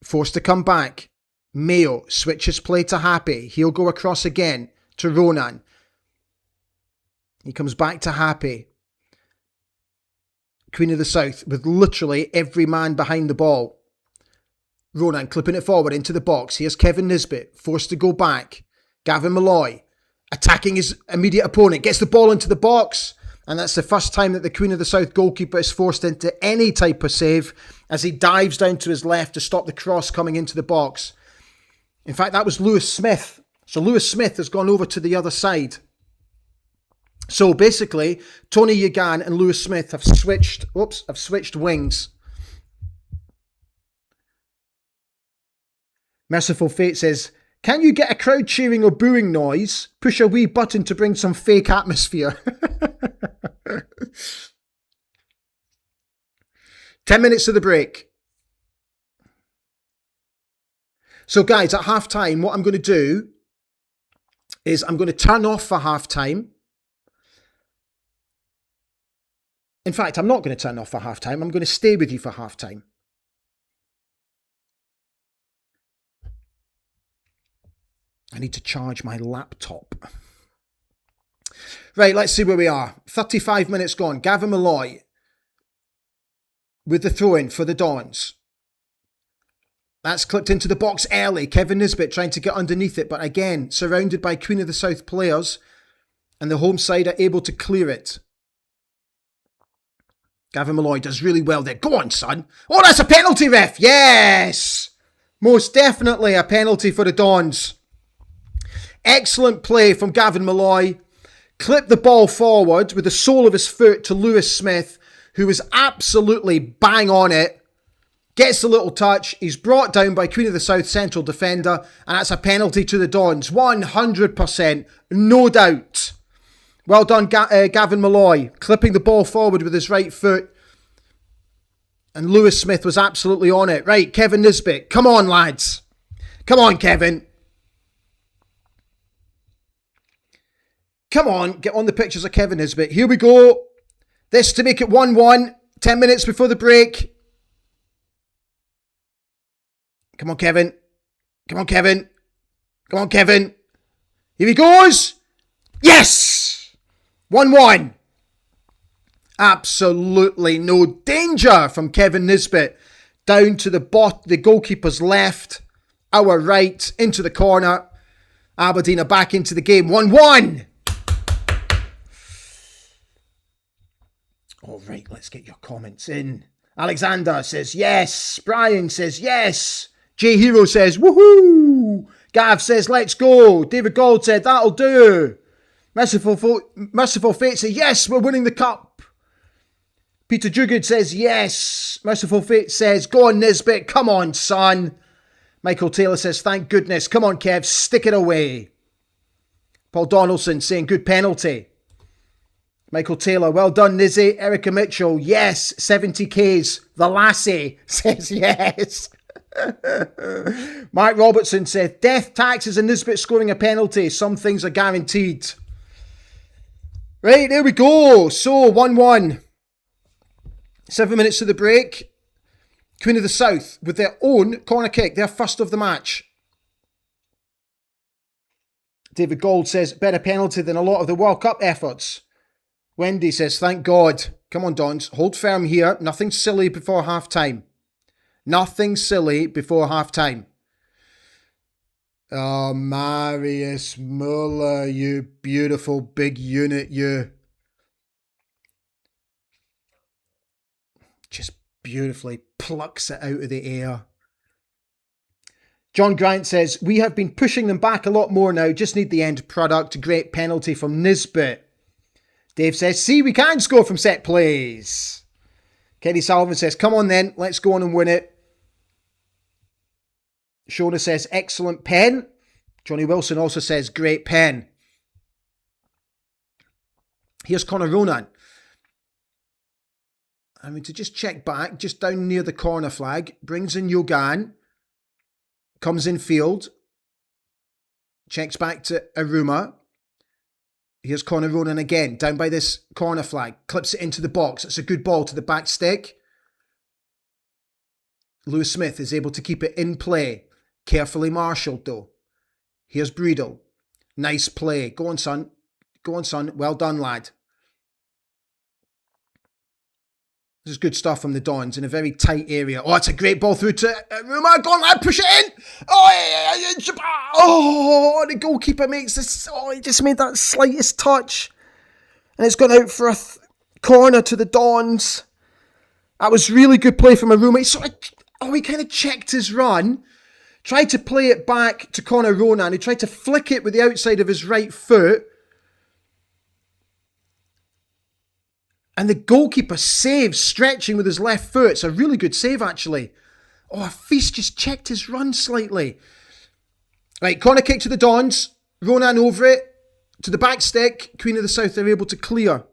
A: forced to come back. Mayo switches play to Happy. He'll go across again to Ronan. He comes back to Happy. Queen of the South with literally every man behind the ball. Ronan clipping it forward into the box. Here's Kevin Nisbet, forced to go back. Gavin Malloy attacking his immediate opponent. Gets the ball into the box. And that's the first time that the Queen of the South goalkeeper is forced into any type of save as he dives down to his left to stop the cross coming into the box. In fact, that was Lewis Smith. So Lewis Smith has gone over to the other side. So basically, Tony Yogan and Lewis Smith have switched wings. Merciful Fate says, can you get a crowd cheering or booing noise? Push a wee button to bring some fake atmosphere. 10 minutes to the break. So guys, at half time, what I'm going to do is I'm going to turn off for half time. In fact, I'm not going to turn off for half time. I'm going to stay with you for half time. I need to charge my laptop. Right, let's see where we are. 35 minutes gone. Gavin Malloy with the throw-in for the Dons. That's clipped into the box early. Kevin Nisbet trying to get underneath it, but again, surrounded by Queen of the South players, and the home side are able to clear it. Gavin Malloy does really well there. Go on, son. Oh, that's a penalty, ref. Yes! Most definitely a penalty for the Dons. Excellent play from Gavin Malloy. Clipped the ball forward with the sole of his foot to Lewis Smith, who was absolutely bang on it. Gets a little touch. He's brought down by Queen of the South central defender, and that's a penalty to the Dons. 100%. No doubt. Well done, Gavin Malloy, clipping the ball forward with his right foot. And Lewis Smith was absolutely on it. Right, Kevin Nisbet. Come on, lads. Come on, Kevin. Come on, get on the pictures of Kevin Nisbet. Here we go. This to make it 1-1. 10 minutes before the break. Come on, Kevin. Come on, Kevin. Come on, Kevin. Here he goes. Yes! 1-1. Absolutely no danger from Kevin Nisbet. Down to the goalkeeper's left. Our right. Into the corner. Aberdeen are back into the game. 1-1. All right, let's get your comments in. Alexander says yes. Brian says yes. J Hero says woohoo. Gav says let's go. David Gold said that'll do. Merciful Fate says yes, we're winning the cup. Peter Jugud says yes. Merciful Fate says go on Nisbet, come on son. Michael Taylor says thank goodness. Come on Kev, stick it away. Paul Donaldson saying good penalty. Michael Taylor, well done, Nizzy. Erica Mitchell, yes. 70Ks. The Lassie says yes. Mark Robertson said, death, taxes and Nisbet scoring a penalty. Some things are guaranteed. Right, there we go. So, 1-1. 7 minutes to the break. Queen of the South with their own corner kick. Their first of the match. David Gold says, better penalty than a lot of the World Cup efforts. Wendy says, thank God. Come on, Dons. Hold firm here. Nothing silly before half-time. Nothing silly before half-time. Oh, Marius Muller, you beautiful big unit, you. Just beautifully plucks it out of the air. John Grant says, we have been pushing them back a lot more now. Just need the end product. Great penalty from Nisbet. Dave says, see, we can score from set plays. Kenny Sullivan says, come on then, let's go on and win it. Shona says, excellent pen. Johnny Wilson also says, great pen. Here's Conor Ronan. I mean, to just check back, just down near the corner flag, brings in Yogan, comes in field, checks back to Aruma. Here's Conor Ronan again, down by this corner flag. Clips it into the box. It's a good ball to the back stick. Lewis Smith is able to keep it in play. Carefully marshalled though. Here's Breedle. Nice play. Go on, son. Go on, son. Well done, lad. This is good stuff from the Dons in a very tight area. Oh, it's a great ball through to Ruma. Go on, lad. Push it in. Oh, the goalkeeper makes this. Oh, he just made that slightest touch. And it's gone out for a corner to the Dons. That was really good play from Aruma. He kind of checked his run. Tried to play it back to Conor Ronan. He tried to flick it with the outside of his right foot. And the goalkeeper saves, stretching with his left foot. It's a really good save, actually. Oh, Feast just checked his run slightly. Right, corner kick to the Dons. Ronan over it. To the back stick. Queen of the South, they're able to clear.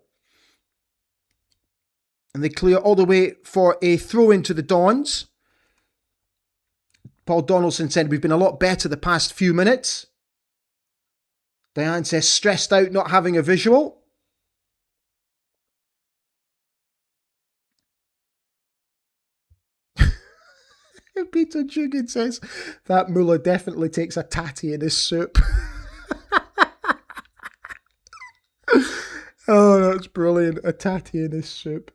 A: And they clear all the way for a throw-in to the Dons. Paul Donaldson said, we've been a lot better the past few minutes. Diane says, stressed out not having a visual. Peter Dugan says, that Muller definitely takes a tatty in his soup. Oh, that's brilliant. A tatty in his soup.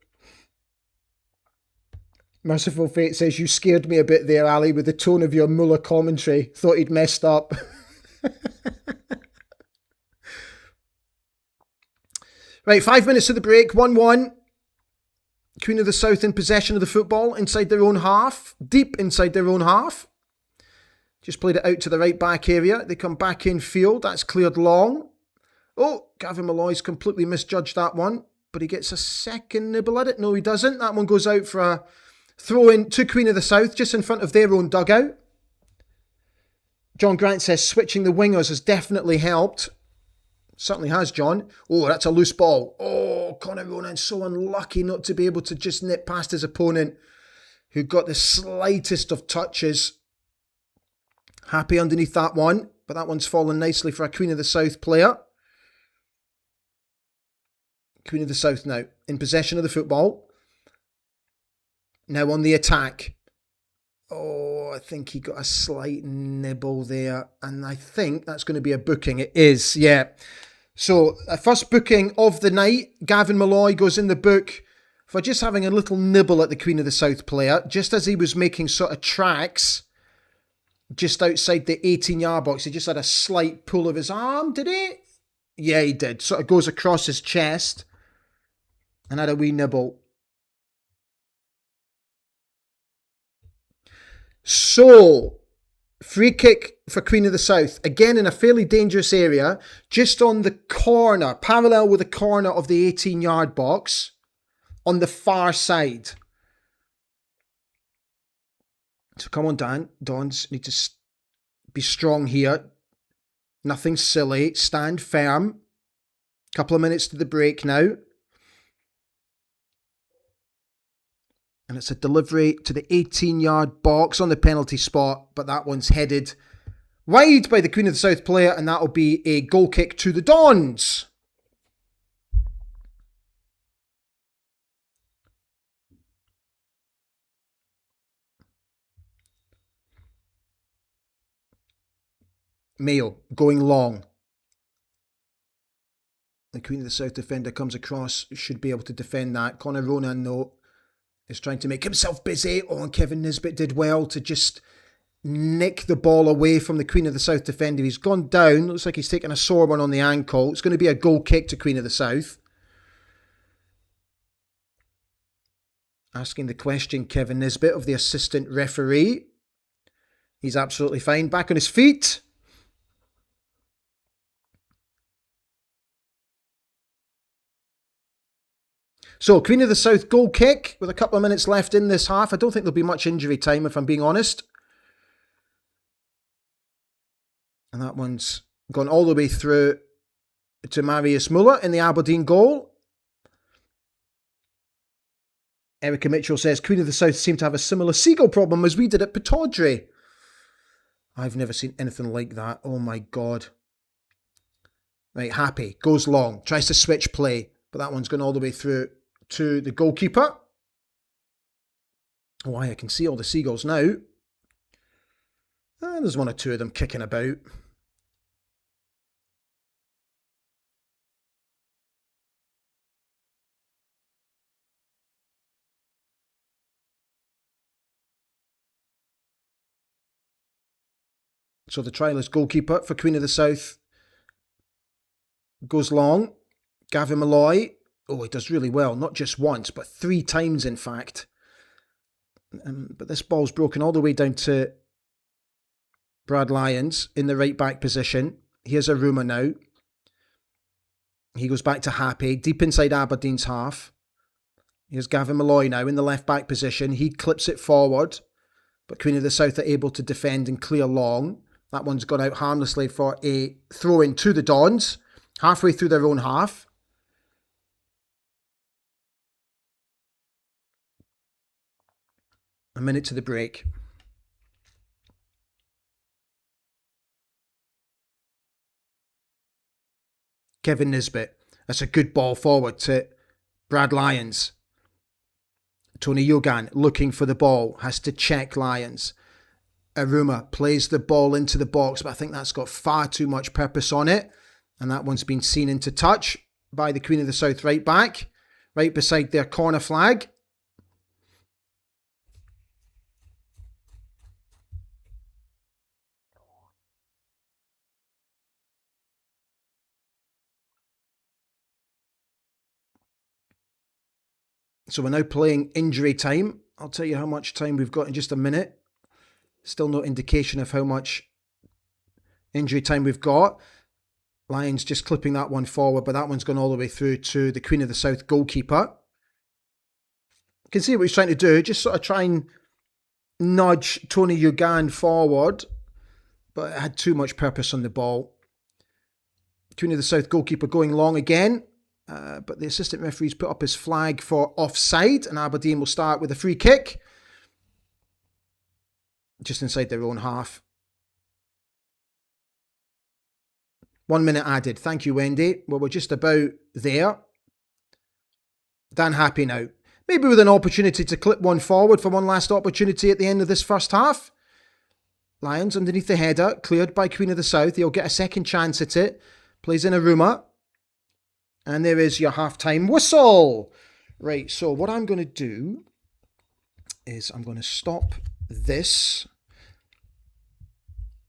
A: Merciful Fate says, you scared me a bit there, Ali, with the tone of your Muller commentary. Thought he'd messed up. Right, 5 minutes to the break, 1-1. Queen of the South in possession of the football inside their own half, deep inside their own half. Just played it out to the right back area. They come back in field. That's cleared long. Oh, Gavin Malloy's completely misjudged that one, but he gets a second nibble at it. No, he doesn't. That one goes out for a throw in to Queen of the South, just in front of their own dugout. John Grant says switching the wingers has definitely helped. Certainly has, John. Oh, that's a loose ball. Oh, Conor Ronan so unlucky not to be able to just nip past his opponent, who got the slightest of touches. Happy underneath that one, but that one's fallen nicely for a Queen of the South player. Queen of the South now in possession of the football. Now on the attack. Oh, I think he got a slight nibble there, and I think that's going to be a booking. It is, yeah. So, a first booking of the night. Gavin Malloy goes in the book for just having a little nibble at the Queen of the South player, just as he was making sort of tracks just outside the 18-yard box. He just had a slight pull of his arm, did he? Yeah, he did. Sort of goes across his chest and had a wee nibble. So, free kick for Queen of the South. Again, in a fairly dangerous area, just on the corner, parallel with the corner of the 18-yard box, on the far side. So come on, Dan. Dons need to be strong here. Nothing silly. Stand firm. Couple of minutes to the break now. And it's a delivery to the 18-yard box on the penalty spot, but that one's headed wide by the Queen of the South player, and that'll be a goal kick to the Dons. Mayo going long. The Queen of the South defender comes across, should be able to defend that. Conor Ronan, though, is trying to make himself busy. Oh, and Kevin Nisbet did well to just nick the ball away from the Queen of the South defender. He's gone down. Looks like he's taken a sore one on the ankle. It's going to be a goal kick to Queen of the South. Asking the question, Kevin Nisbet, of the assistant referee. He's absolutely fine. Back on his feet. So, Queen of the South goal kick with a couple of minutes left in this half. I don't think there'll be much injury time, if I'm being honest. And that one's gone all the way through to Marius Muller in the Aberdeen goal. Erica Mitchell says, Queen of the South seem to have a similar seagull problem as we did at Pataudry. I've never seen anything like that. Oh my God. Right, Happy goes long, tries to switch play, but that one's gone all the way through to the goalkeeper. Oh, I can see all the seagulls now. There's one or two of them kicking about. So the trialist goalkeeper for Queen of the South goes long. Gavin Malloy. Oh, he does really well. Not just once, but 3 times, in fact. But this ball's broken all the way down to Brad Lyons in the right back position. Here's a rumour now. He goes back to Happy, deep inside Aberdeen's half. Here's Gavin Malloy now in the left back position. He clips it forward, but Queen of the South are able to defend and clear long. That one's gone out harmlessly for a throw-in to the Dons, halfway through their own half. A minute to the break. Kevin Nisbet. That's a good ball forward to Brad Lyons. Tony Yogan looking for the ball, has to check Lions. Aruma plays the ball into the box, but I think that's got far too much purpose on it. And that one's been seen into touch by the Queen of the South right back, right beside their corner flag. So we're now playing injury time. I'll tell you how much time we've got in just a minute. Still no indication of how much injury time we've got. Lions just clipping that one forward, but that one's gone all the way through to the Queen of the South goalkeeper. You can see what he's trying to do, just sort of try and nudge Tony Yogan forward, but it had too much purpose on the ball. Queen of the South goalkeeper going long again, but the assistant referee's put up his flag for offside, and Aberdeen will start with a free kick just inside their own half. 1 minute added. Thank you, Wendy. Well, we're just about there. Dan happy now. Maybe with an opportunity to clip one forward for one last opportunity at the end of this first half. Lions underneath the header, cleared by Queen of the South. He'll get a second chance at it. Plays in Aruma. And there is your half-time whistle. Right, so what I'm going to do is I'm going to stop this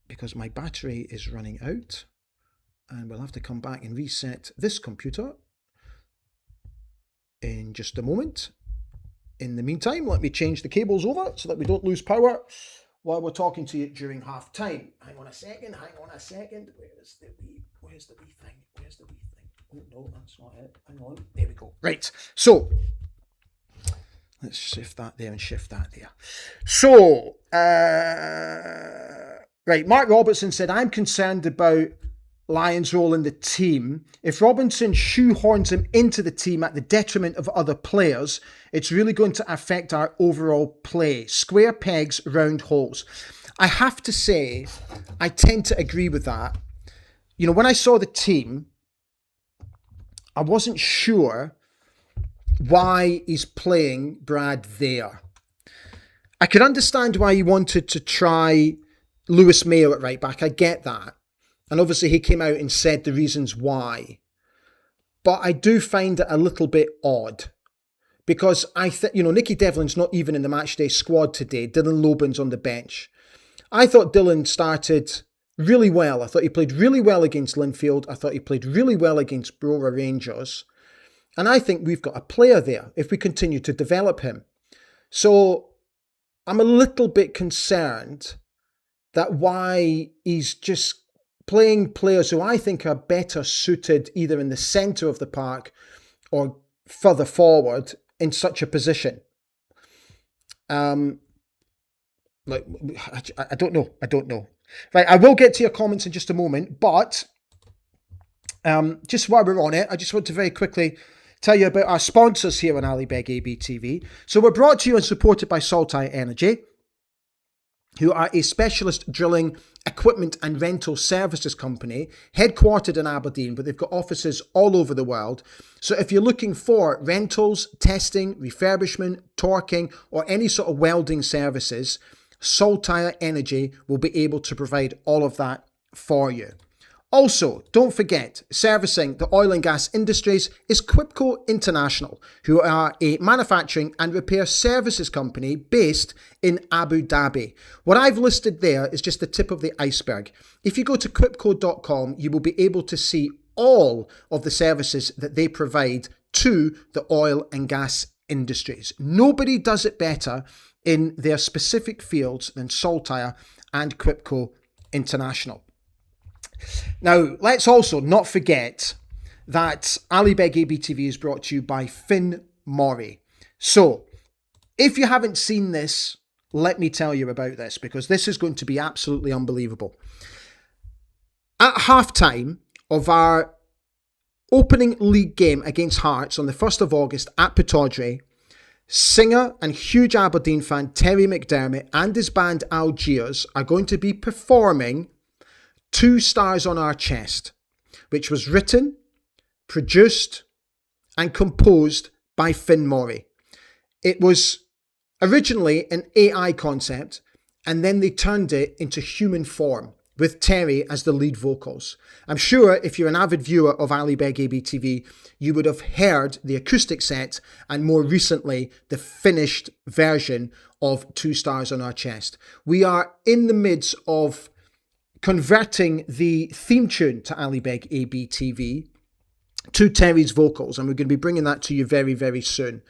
A: because my battery is running out. And we'll have to come back and reset this computer in just a moment. In the meantime, let me change the cables over so that we don't lose power while we're talking to you during half time. Hang on a second. Where's the wee thing? Oh, no, that's not it. Hang on. There we go. Right. So, let's shift that there and shift that there. So, right. Mark Robertson said, I'm concerned about Lions' role in the team. If Robinson shoehorns him into the team at the detriment of other players, it's really going to affect our overall play. Square pegs, round holes. I have to say, I tend to agree with that. You know, when I saw the team, I wasn't sure why he's playing Brad there. I could understand why he wanted to try Lewis Mayo at right back. I get that. And obviously he came out and said the reasons why. But I do find it a little bit odd. Because Nicky Devlin's not even in the matchday squad today. Dylan Lobin's on the bench. I thought Dylan started really well. I thought he played really well against Linfield. I thought he played really well against Brora Rangers. And I think we've got a player there if we continue to develop him. So I'm a little bit concerned that why he's just playing players who I think are better suited either in the centre of the park or further forward in such a position. I don't know. Right, I will get to your comments in just a moment, but just while we're on it, I just want to very quickly tell you about our sponsors here on Alibeg ABTV. So we're brought to you and supported by Saltire Energy, who are a specialist drilling equipment and rental services company headquartered in Aberdeen, but they've got offices all over the world. So if you're looking for rentals, testing, refurbishment, torquing, or any sort of welding services, Saltire Energy will be able to provide all of that for you. Also, don't forget, servicing the oil and gas industries is Quipco International, who are a manufacturing and repair services company based in Abu Dhabi. What I've listed there is just the tip of the iceberg. If you go to quipco.com, you will be able to see all of the services that they provide to the oil and gas industries. Nobody does it better in their specific fields than Saltire and Quipco International. Now, let's also not forget that Alibeg ABTV is brought to you by Finn Morrie. So, if you haven't seen this, let me tell you about this, because this is going to be absolutely unbelievable. At halftime of our opening league game against Hearts on the 1st of August at Pittodrie, singer and huge Aberdeen fan Terry McDermott and his band Algiers are going to be performing 2 Stars on Our Chest, which was written, produced and composed by Finn Morrie. It was originally an AI concept, and then they turned it into human form with Terry as the lead vocals. I'm sure if you're an avid viewer of Ali Beg ABTV, you would have heard the acoustic set and more recently the finished version of Two Stars on Our Chest. We are in the midst of converting the theme tune to Ali Beg ABTV to Terry's vocals, and we're going to be bringing that to you very, very soon.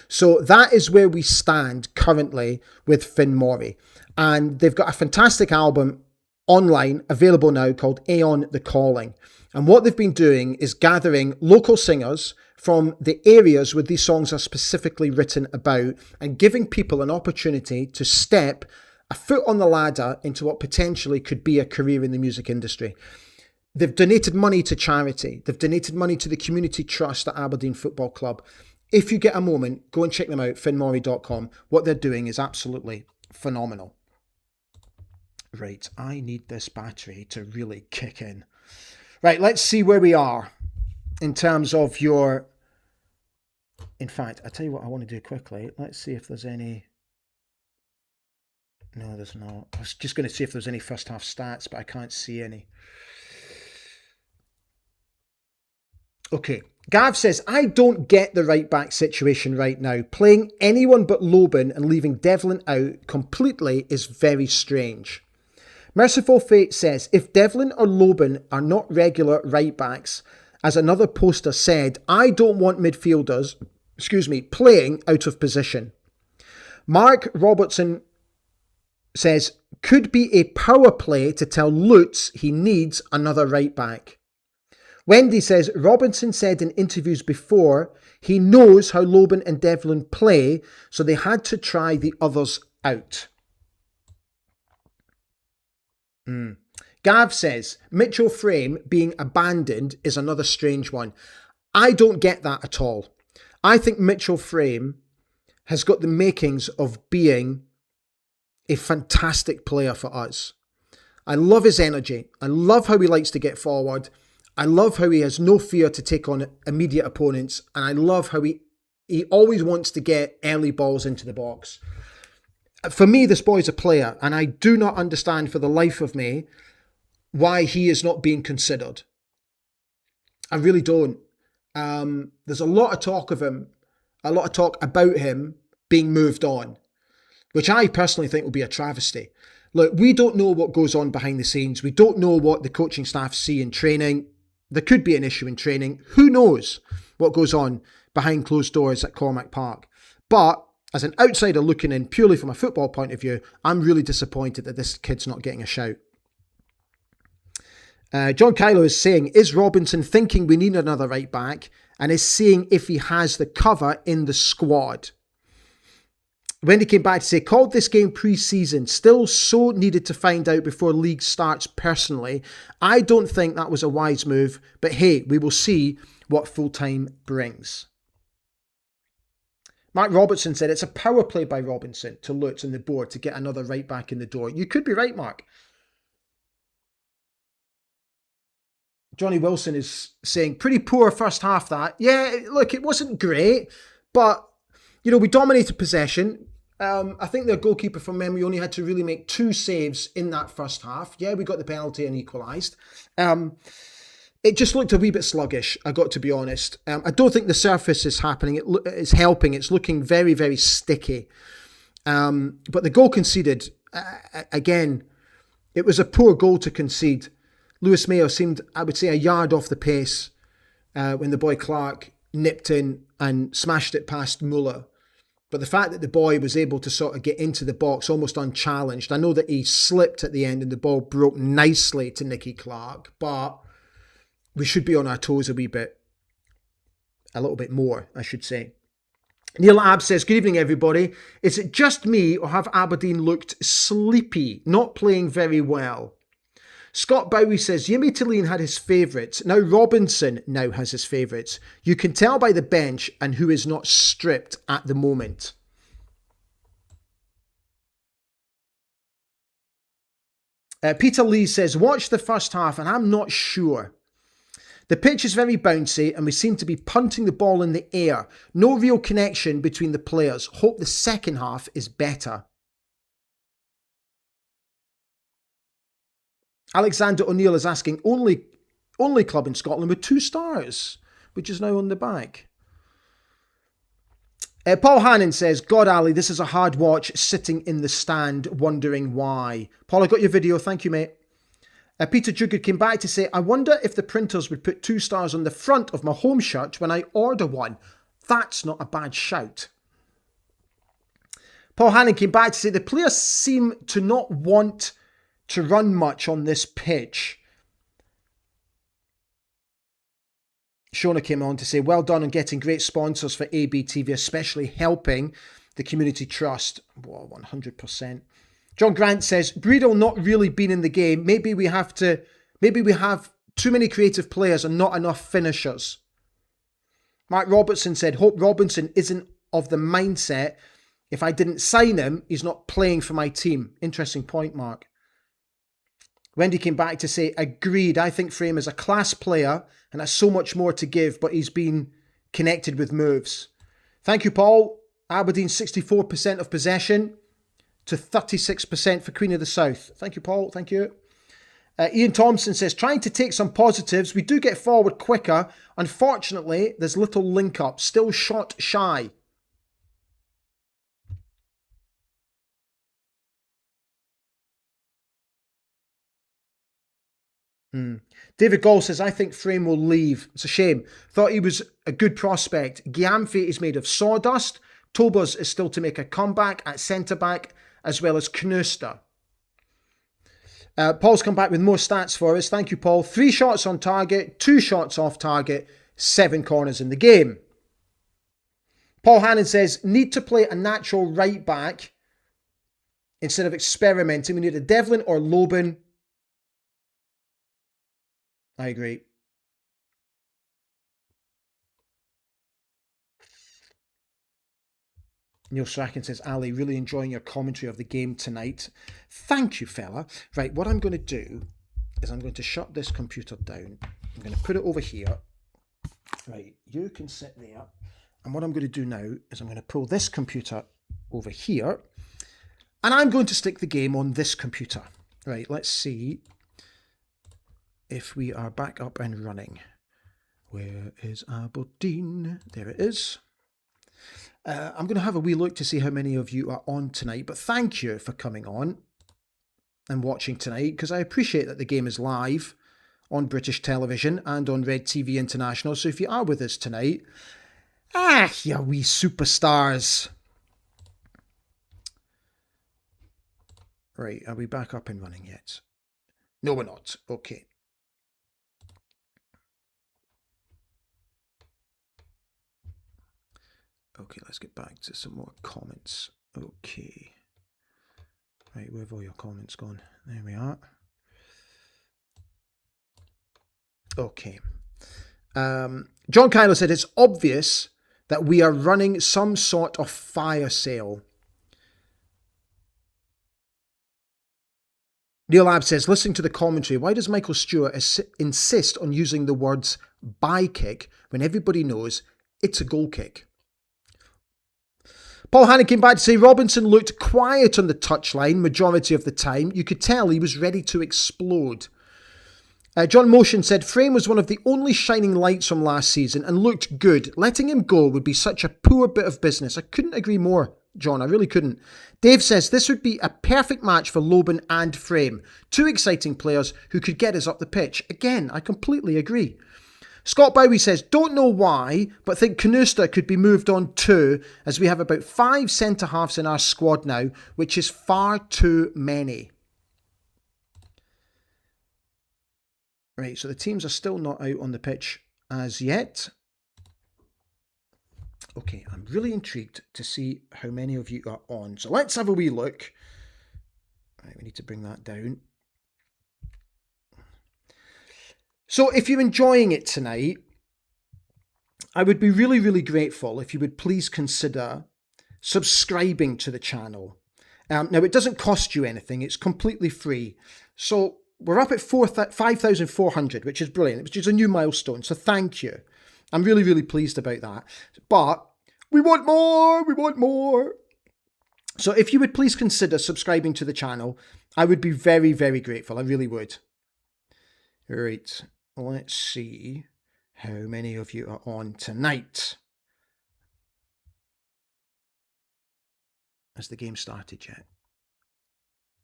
A: So that is where we stand currently with Finn Morrie. And they've got a fantastic album online available now called Aeon the Calling. And what they've been doing is gathering local singers from the areas where these songs are specifically written about and giving people an opportunity to step a foot on the ladder into what potentially could be a career in the music industry. They've donated money to charity. They've donated money to the community trust at Aberdeen Football Club. If you get a moment, go and check them out, finnmorrie.com. What they're doing is absolutely phenomenal. Right, I need this battery to really kick in. Right, let's see where we are in terms of your... In fact, I'll tell you what I want to do quickly. Let's see if there's any... No, there's not. I was just going to see if there's any first half stats, but I can't see any. Okay, Gav says, I don't get the right back situation right now. Playing anyone but Lobin and leaving Devlin out completely is very strange. Merciful Fate says, if Devlin or Lobin are not regular right backs, as another poster said, I don't want midfielders, playing out of position. Mark Robertson says, could be a power play to tell Lutz he needs another right back. Wendy says, Robinson said in interviews before, he knows how Lobin and Devlin play, so they had to try the others out. Gav says, Mitchell Frame being abandoned is another strange one. I don't get that at all. I think Mitchell Frame has got the makings of being a fantastic player for us. I love his energy. I love how he likes to get forward. I love how he has no fear to take on immediate opponents. And I love how he always wants to get early balls into the box. For me, this boy's a player, and I do not understand for the life of me why he is not being considered. I really don't. There's a lot of talk of him, a lot of talk about him being moved on, which I personally think will be a travesty. Look, we don't know what goes on behind the scenes. We don't know what the coaching staff see in training. There could be an issue in training. Who knows what goes on behind closed doors at Cormack Park? But as an outsider looking in purely from a football point of view, I'm really disappointed that this kid's not getting a shout. John Kylo is saying, is Robinson thinking we need another right back and is seeing if he has the cover in the squad? Wendy came back to say, called this game pre-season, still so needed to find out before league starts personally. I don't think that was a wise move, but hey, we will see what full-time brings. Mark Robertson said, it's a power play by Robinson to Lutz and the board to get another right back in the door. You could be right, Mark. Johnny Wilson is saying, pretty poor first half that. Yeah, look, it wasn't great, but, we dominated possession. I think their goalkeeper from memory only had to really make 2 saves in that first half. Yeah, we got the penalty and equalised. It just looked a wee bit sluggish, I got to be honest. I don't think the surface is happening. It's helping. It's looking very, very sticky. But the goal conceded, again, it was a poor goal to concede. Lewis Mayo seemed, I would say, a yard off the pace when the boy Clark nipped in and smashed it past Muller. But the fact that the boy was able to sort of get into the box almost unchallenged, I know that he slipped at the end and the ball broke nicely to Nicky Clark, but we should be on our toes a little bit more, I should say. Neil Ab says, good evening, everybody. Is it just me or have Aberdeen looked sleepy, not playing very well? Scott Bowie says, Jimmy Tilleen had his favourites. Now Robinson now has his favourites. You can tell by the bench and who is not stripped at the moment. Peter Lee says, watch the first half and I'm not sure. The pitch is very bouncy and we seem to be punting the ball in the air. No real connection between the players. Hope the second half is better. Alexander O'Neill is asking, only club in Scotland with 2 stars, which is now on the back. Paul Hannon says, God, Ali, this is a hard watch, sitting in the stand, wondering why. Paul, I got your video. Thank you, mate. Peter Jugard came back to say, I wonder if the printers would put 2 stars on the front of my home shirt when I order one. That's not a bad shout. Paul Hannon came back to say, the players seem to not want to run much on this pitch. Shona came on to say, well done on getting great sponsors for ABTV, especially helping the community trust. Whoa, 100%. John Grant says, Breedle not really been in the game. Maybe we have too many creative players and not enough finishers. Mark Robertson said, hope Robinson isn't of the mindset, if I didn't sign him, he's not playing for my team. Interesting point, Mark. Wendy came back to say, agreed, I think Frame is a class player and has so much more to give, but he's been connected with moves. Thank you, Paul. Aberdeen 64% of possession to 36% for Queen of the South. Thank you, Paul. Thank you. Ian Thompson says, trying to take some positives. We do get forward quicker. Unfortunately, there's little link up. Still shot shy. David Gall says, I think Frame will leave. It's a shame. Thought he was a good prospect. Gyamfi is made of sawdust. Tobers is still to make a comeback at centre-back, as well as Knuster. Paul's come back with more stats for us. Thank you, Paul. 3 shots on target, 2 shots off target, 7 corners in the game. Paul Hannon says, need to play a natural right back instead of experimenting. We need a Devlin or Loban. I agree. Neil Strachan says, Ali, really enjoying your commentary of the game tonight. Thank you, fella. Right, what I'm going to do is I'm going to shut this computer down. I'm going to put it over here. Right, you can sit there. And what I'm going to do now is I'm going to pull this computer over here. And I'm going to stick the game on this computer. Right, let's see if we are back up and running. Where is Aberdeen? There it is. I'm going to have a wee look to see how many of you are on tonight, but thank you for coming on and watching tonight, because I appreciate that the game is live on British television and on Red TV International. So if you are with us tonight, you wee superstars. Right, are we back up and running yet? No, we're not. Okay. Okay, let's get back to some more comments. Okay. Right, where have all your comments gone? There we are. Okay. John Kylo said, it's obvious that we are running some sort of fire sale. Neil Ab says, listening to the commentary, why does Michael Stewart insist on using the words by kick when everybody knows it's a goal kick? Paul Hannon came back to say Robinson looked quiet on the touchline majority of the time. You could tell he was ready to explode. John Motion said Frame was one of the only shining lights from last season and looked good. Letting him go would be such a poor bit of business. I couldn't agree more, John. I really couldn't. Dave says this would be a perfect match for Loban and Frame. 2 exciting players who could get us up the pitch. Again, I completely agree. Scott Bowie says, don't know why, but think Knuster could be moved on too, as we have about 5 centre-halves in our squad now, which is far too many. Right, so the teams are still not out on the pitch as yet. Okay, I'm really intrigued to see how many of you are on. So let's have a wee look. Right, we need to bring that down. So if you're enjoying it tonight, I would be really, really grateful if you would please consider subscribing to the channel. Now, it doesn't cost you anything. It's completely free. So we're up at 5,400, which is brilliant, which is a new milestone. So thank you. I'm really, really pleased about that. But we want more. We want more. So if you would please consider subscribing to the channel, I would be very, very grateful. I really would. Right. Let's see how many of you are on tonight. Has the game started yet?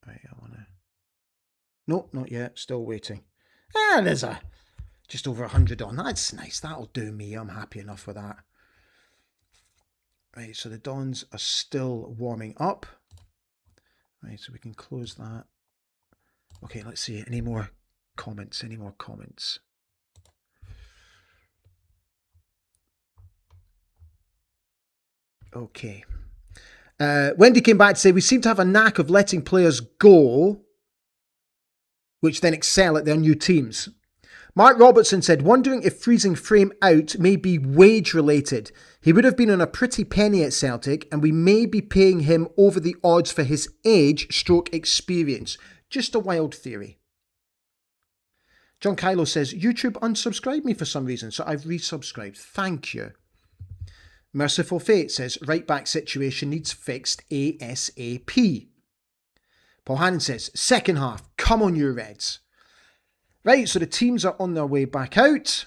A: Right, I want to... Nope, not yet. Still waiting. There's just over 100 on. That's nice. That'll do me. I'm happy enough with that. Right, so the Dons are still warming up. Right, so we can close that. Okay, let's see. Any more comments? Any more comments? Okay. Wendy came back to say, we seem to have a knack of letting players go, which then excel at their new teams. Mark Robertson said, wondering if freezing Frame out may be wage related. He would have been on a pretty penny at Celtic and we may be paying him over the odds for his age / experience. Just a wild theory. John Kylo says, YouTube unsubscribed me for some reason, so I've resubscribed. Thank you. Merciful Fate says, right back situation needs fixed ASAP. Paul Hannon says, second half, come on you Reds. Right, so the teams are on their way back out.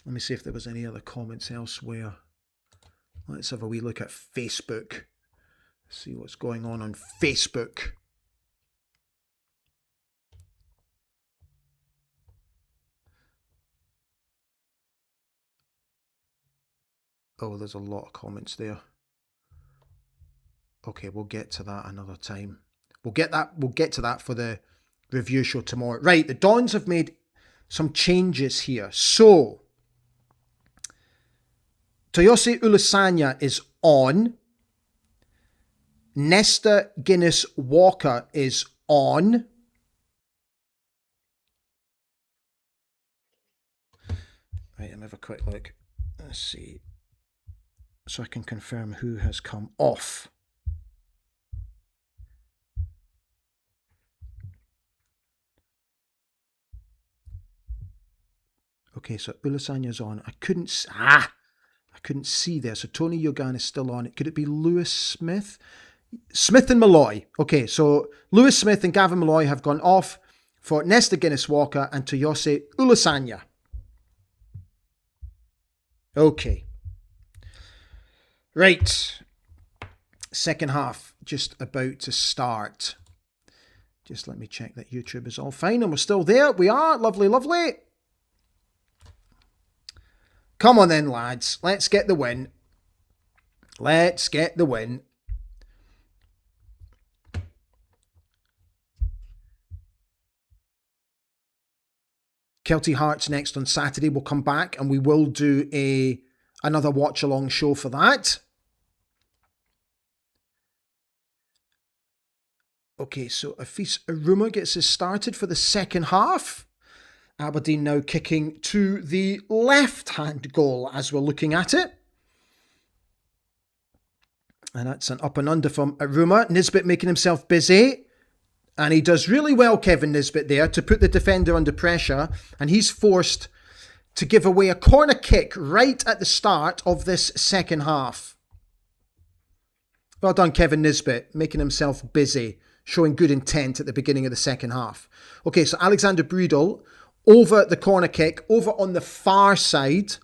A: Let me see if there was any other comments elsewhere. Let's have a wee look at Facebook. See what's going on Facebook. Oh, there's a lot of comments there. Okay, we'll get to that another time. We'll get to that for the review show tomorrow. Right, the Dons have made some changes here. So, Toyosi Ulasanya is on. Nesta Guinness Walker is on. Right, let me have a quick look. Let's see. So I can confirm who has come off. Okay, so Ulasanya's on. I couldn't see there. So Tony Yogan is still on. Could it be Lewis Smith? Smith and Malloy. Okay, so Lewis Smith and Gavin Malloy have gone off for Nesta Guinness Walker and Toyosi Ulasanya. Okay. Right. Second half just about to start. Just let me check that YouTube is all fine and we're still there. We are. Lovely, lovely. Come on then, lads. Let's get the win. Let's get the win. Kelty Hearts next on Saturday. We'll come back and we will do another watch-along show for that. Okay, so Afis Aruma gets us started for the second half. Aberdeen now kicking to the left-hand goal as we're looking at it. And that's an up and under from Aruma. Nisbet making himself busy. And he does really well, Kevin Nisbet, there to put the defender under pressure. And he's forced to give away a corner kick right at the start of this second half. Well done, Kevin Nisbet, making himself busy, showing good intent at the beginning of the second half. Okay, so Alexander Breedel over the corner kick, over on the far side.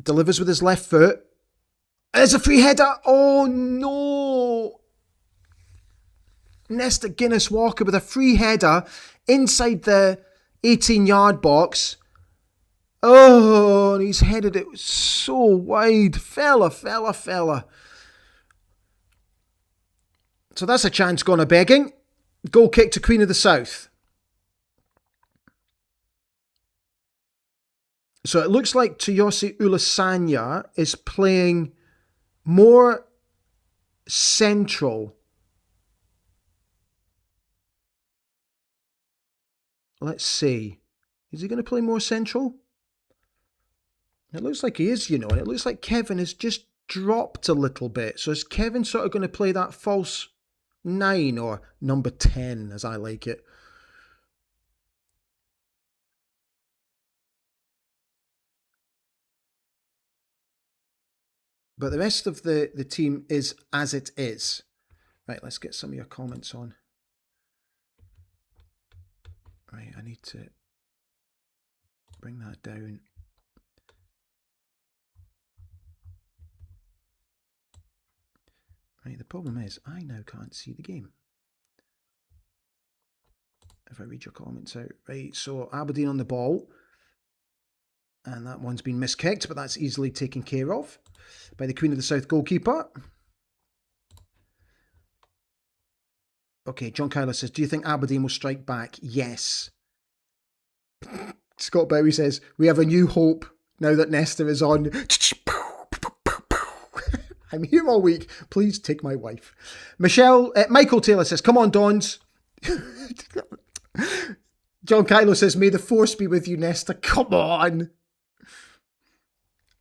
A: Delivers with his left foot. There's a free header. Oh, no. Nesta Guinness Walker with a free header inside the 18-yard box. Oh, and he's headed it so wide. Fella. So that's a chance gone a-begging. Goal kick to Queen of the South. So it looks like Toyosi Ulasanya is playing more central. Let's see. Is he going to play more central? It looks like he is, and it looks like Kevin is just dropped a little bit. So is Kevin sort of going to play that false 9 or number 10 as I like it? But the rest of the team is as it is. Right, let's get some of your comments on. Right, I need to bring that down. Right, the problem is I now can't see the game. If I read your comments out. Right, so Aberdeen on the ball. And that one's been miskicked, but that's easily taken care of by the Queen of the South goalkeeper. Okay, John Kyler says, do you think Aberdeen will strike back? Yes. Scott Bowie says, we have a new hope now that Nesta is on. I'm here all week. Please take my wife. Michael Taylor says, come on, Dons. John Kylo says, may the force be with you, Nesta. Come on.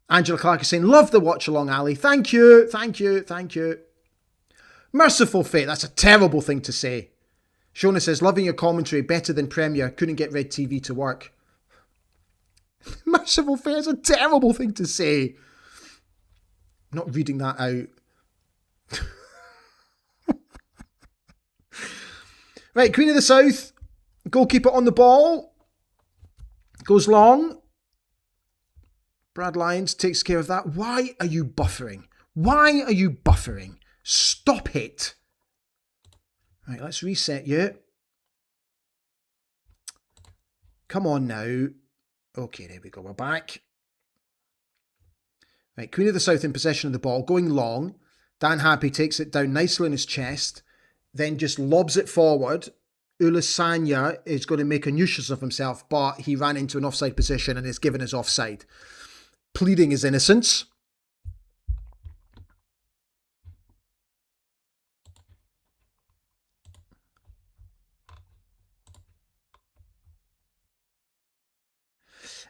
A: Angela Clark is saying, love the watch along, Ali. Thank you. Thank you. Thank you. Merciful fate. That's a terrible thing to say. Shona says, loving your commentary, better than Premier. Couldn't get Red TV to work. Merciful fate is a terrible thing to say. I'm not reading that out. Right, Queen of the South. Goalkeeper on the ball. Goes long. Brad Lyons takes care of that. Why are you buffering? Why are you buffering? Stop it. Right, let's reset you. Come on now. Okay, there we go. We're back. Right, Queen of the South in possession of the ball. Going long. Dan Happy takes it down nicely in his chest. Then just lobs it forward. Ulisanya is going to make a nuisance of himself, but he ran into an offside position and is given his offside. Pleading his innocence.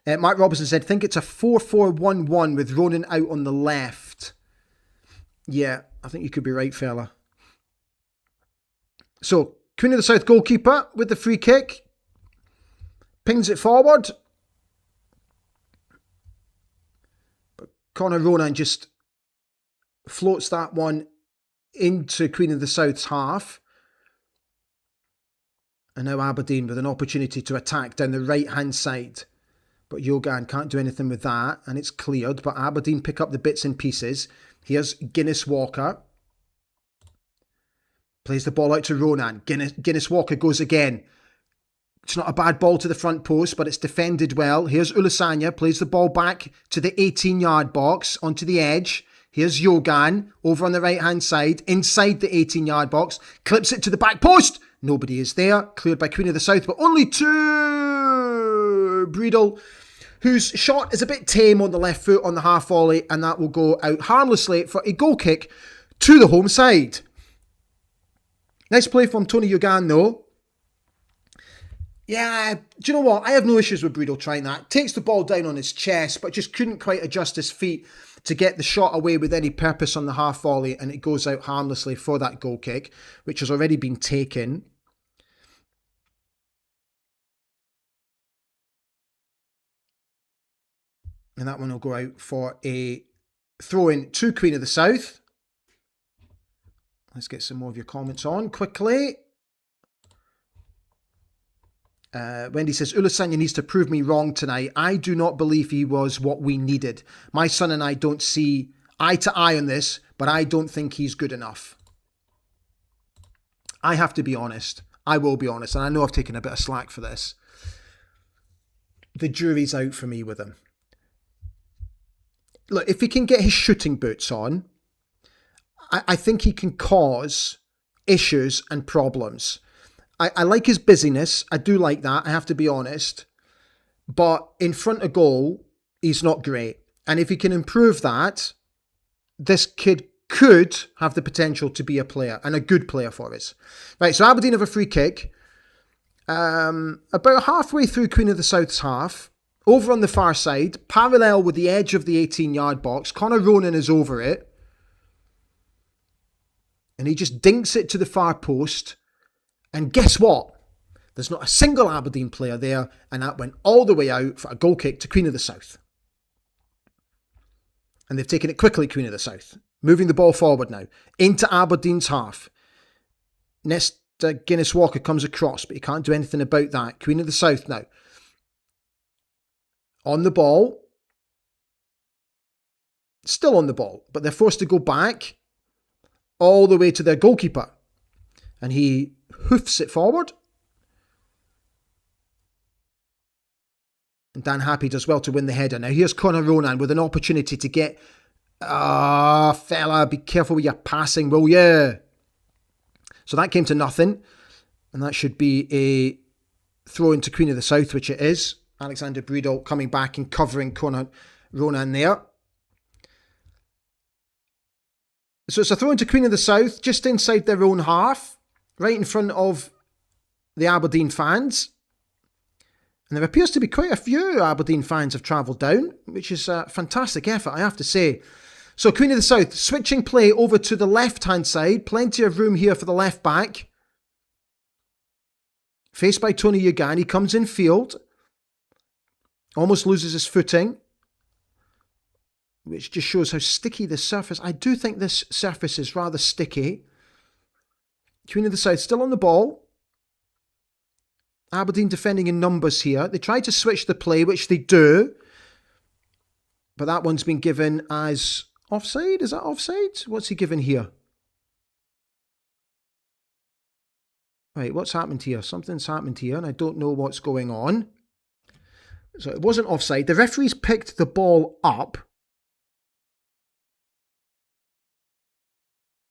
A: Mark Robinson said, think it's a 4-4-1-1 with Ronan out on the left. Yeah, I think you could be right, fella. So, Queen of the South goalkeeper with the free kick. Pings it forward. But Connor Ronan just floats that one into Queen of the South's half. And now Aberdeen with an opportunity to attack down the right-hand side. But Yogan can't do anything with that, and it's cleared. But Aberdeen pick up the bits and pieces. Here's Guinness Walker. Plays the ball out to Ronan. Guinness Walker goes again. It's not a bad ball to the front post, but it's defended well. Here's Ulisanya. Plays the ball back to the 18-yard box, onto the edge. Here's Yogan, over on the right-hand side, inside the 18-yard box. Clips it to the back post. Nobody is there. Cleared by Queen of the South, but only two. Breedle, whose shot is a bit tame on the left foot on the half volley, and that will go out harmlessly for a goal kick to the home side. Nice play from Tony Yogan, though. Yeah, do you know what? I have no issues with Breedle trying that. Takes the ball down on his chest, but just couldn't quite adjust his feet to get the shot away with any purpose on the half volley, and it goes out harmlessly for that goal kick, which has already been taken. And that one will go out for a throw-in to Queen of the South. Let's get some more of your comments on quickly. Wendy says, Ulisanya needs to prove me wrong tonight. I do not believe he was what we needed. My son and I don't see eye to eye on this, but I don't think he's good enough. I have to be honest. I will be honest, and I know I've taken a bit of slack for this. The jury's out for me with him. Look, if he can get his shooting boots on, I think he can cause issues and problems. I like his busyness. I do like that. I have to be honest. But in front of goal, he's not great. And if he can improve that, this kid could have the potential to be a player and a good player for us. Right, so Aberdeen have a free kick. About halfway through Queen of the South's half. Over on the far side, parallel with the edge of the 18-yard box. Connor Ronan is over it. And he just dinks it to the far post. And guess what? There's not a single Aberdeen player there, and that went all the way out for a goal kick to Queen of the South. And they've taken it quickly, Queen of the South. Moving the ball forward now, into Aberdeen's half. Nesta Guinness-Walker comes across, but he can't do anything about that. Queen of the South now. On the ball. Still on the ball, but they're forced to go back all the way to their goalkeeper. And he hoofs it forward. And Dan Happy does well to win the header. Now here's Conor Ronan with an opportunity to get... fella, be careful with your passing, will you? So that came to nothing. And that should be a throw into Queen of the South, which it is. Alexander Breedel coming back and covering Conor Ronan there. So it's a throw into Queen of the South, just inside their own half, right in front of the Aberdeen fans. And there appears to be quite a few Aberdeen fans have travelled down, which is a fantastic effort, I have to say. So Queen of the South, switching play over to the left-hand side. Plenty of room here for the left back. Faced by Tony Yugan, he comes in field. Almost loses his footing. Which just shows how sticky this surface... I do think this surface is rather sticky. Queen of the South still on the ball. Aberdeen defending in numbers here. They try to switch the play, which they do. But that one's been given as offside. Is that offside? What's he given here? Right, what's happened here? Something's happened here, and I don't know what's going on. So it wasn't offside. The referee's picked the ball up.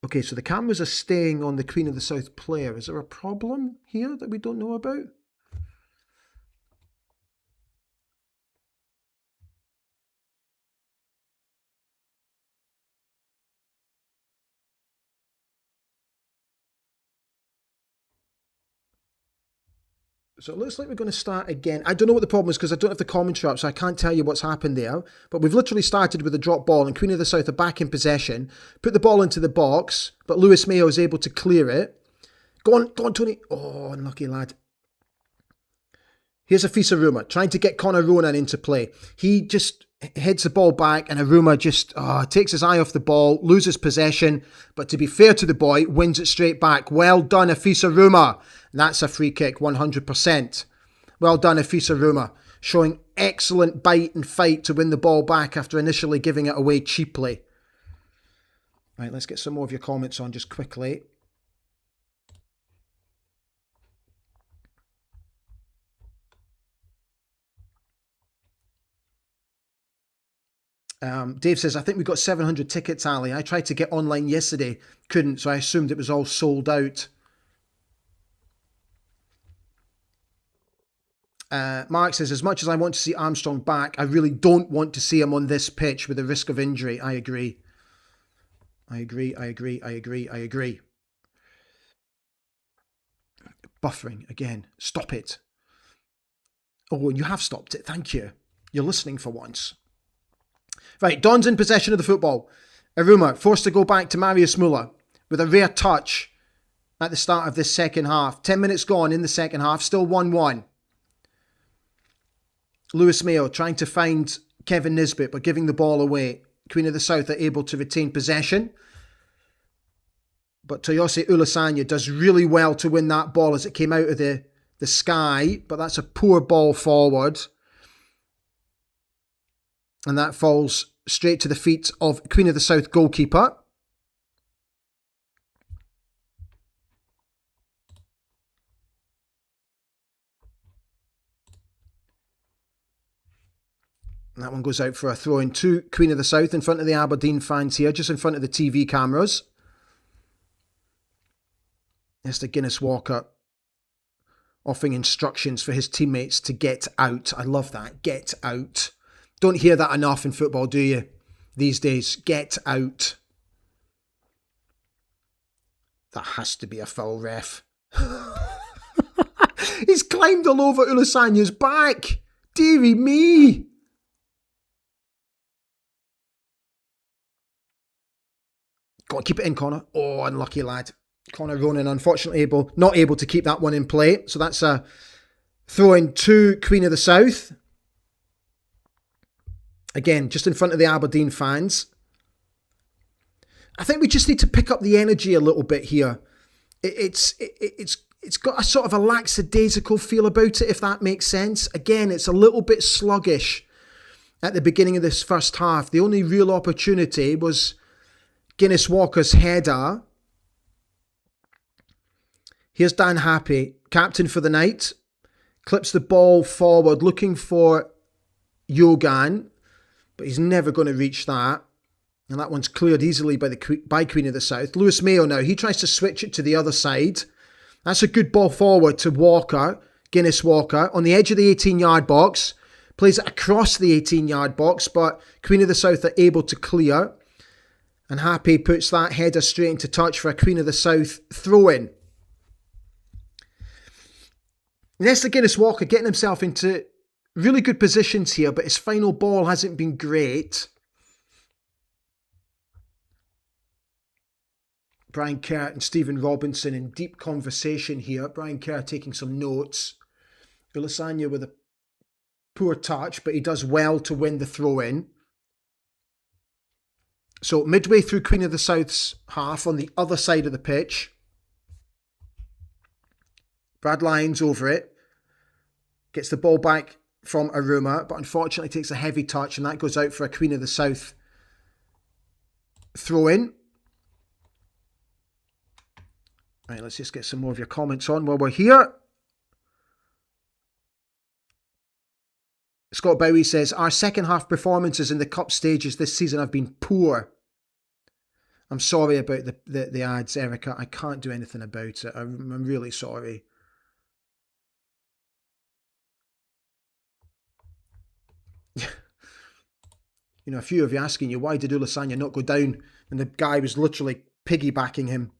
A: Okay, so the cameras are staying on the Queen of the South player. Is there a problem here that we don't know about? So it looks like we're going to start again. I don't know what the problem is because I don't have the commentary up, so I can't tell you what's happened there. But we've literally started with a drop ball, and Queen of the South are back in possession. Put the ball into the box, but Lewis Mayo is able to clear it. Go on, Tony. Oh, unlucky lad. Here's Afisa Ruma trying to get Conor Ronan into play. He just heads the ball back, and Aruma just takes his eye off the ball, loses possession. But to be fair to the boy, wins it straight back. Well done, Afisa Ruma. That's a free kick, 100%. Well done, Afisa Ruma. Showing excellent bite and fight to win the ball back after initially giving it away cheaply. Right, let's get some more of your comments on just quickly. Dave says, I think we got 700 tickets, Ali. I tried to get online yesterday. Couldn't, so I assumed it was all sold out. Mark says, as much as I want to see Armstrong back, I really don't want to see him on this pitch with the risk of injury. I agree. I agree. Buffering again. Stop it. Oh, and you have stopped it. Thank you. You're listening for once. Right, Don's in possession of the football. Aruma forced to go back to Marius Muller with a rare touch at the start of this second half. 10 minutes gone in the second half, still 1-1. Lewis Mayo trying to find Kevin Nisbet, but giving the ball away. Queen of the South are able to retain possession. But Toyosi Ulasanya does really well to win that ball as it came out of the sky. But that's a poor ball forward. And that falls straight to the feet of Queen of the South goalkeeper. And that one goes out for a throw-in to Queen of the South in front of the Aberdeen fans here, just in front of the TV cameras. Mr. Guinness-Walker offering instructions for his teammates to get out. I love that. Get out. Don't hear that enough in football, do you? These days, get out. That has to be a foul, ref. He's climbed all over Ulasanya's back. Dearie me. Got to keep it in, Connor. Oh, unlucky lad. Connor Ronan, unfortunately, not able to keep that one in play. So that's a throw in to Queen of the South. Again, just in front of the Aberdeen fans. I think we just need to pick up the energy a little bit here. It's got a sort of a lackadaisical feel about it, if that makes sense. Again, it's a little bit sluggish at the beginning of this first half. The only real opportunity was Guinness Walker's header. Here's Dan Happy, captain for the night. Clips the ball forward, looking for Yogan, but he's never going to reach that. And that one's cleared easily by Queen of the South. Lewis Mayo now, he tries to switch it to the other side. That's a good ball forward to Walker, Guinness Walker, on the edge of the 18-yard box. Plays it across the 18-yard box, but Queen of the South are able to clear. And Happy puts that header straight into touch for a Queen of the South throw-in. Nesta Guinness Walker getting himself into really good positions here, but his final ball hasn't been great. Brian Kerr and Stephen Robinson in deep conversation here. Brian Kerr taking some notes. Ulisanya with a poor touch, but he does well to win the throw-in. So midway through Queen of the South's half on the other side of the pitch. Brad Lyons over it. Gets the ball back from Aruma, but unfortunately takes a heavy touch, and that goes out for a Queen of the South throw-in. Right, let's just get some more of your comments on while we're here. Scott Bowie says, our second half performances in the cup stages this season have been poor. I'm sorry about the ads, Erica. I can't do anything about it. I'm really sorry. You know, a few of you asking you, why did Ulisanya not go down? And the guy was literally piggybacking him.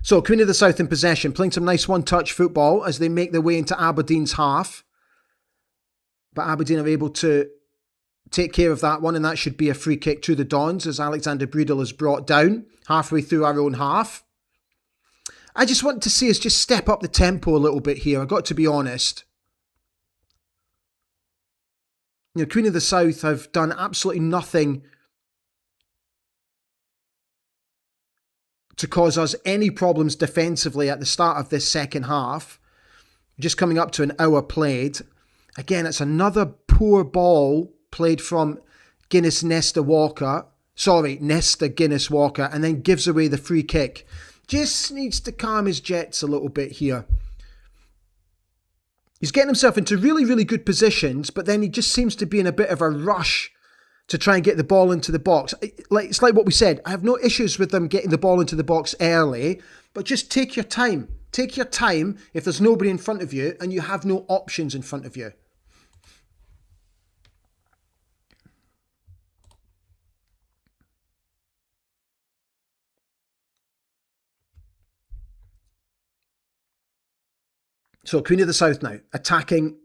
A: So, Queen of the South in possession, playing some nice one-touch football as they make their way into Aberdeen's half. But Aberdeen are able to take care of that one, and that should be a free kick to the Dons as Alexander Breedle is brought down halfway through our own half. I just want to see us just step up the tempo a little bit here, I've got to be honest. You know, Queen of the South have done absolutely nothing to cause us any problems defensively at the start of this second half. Just coming up to an hour played. Again, it's another poor ball played from Nesta Guinness Walker, and then gives away the free kick. Just needs to calm his jets a little bit here. He's getting himself into really, really good positions, but then he just seems to be in a bit of a rush to try and get the ball into the box. It's like what we said. I have no issues with them getting the ball into the box early, but just take your time. Take your time if there's nobody in front of you and you have no options in front of you. So Queen of the South now, attacking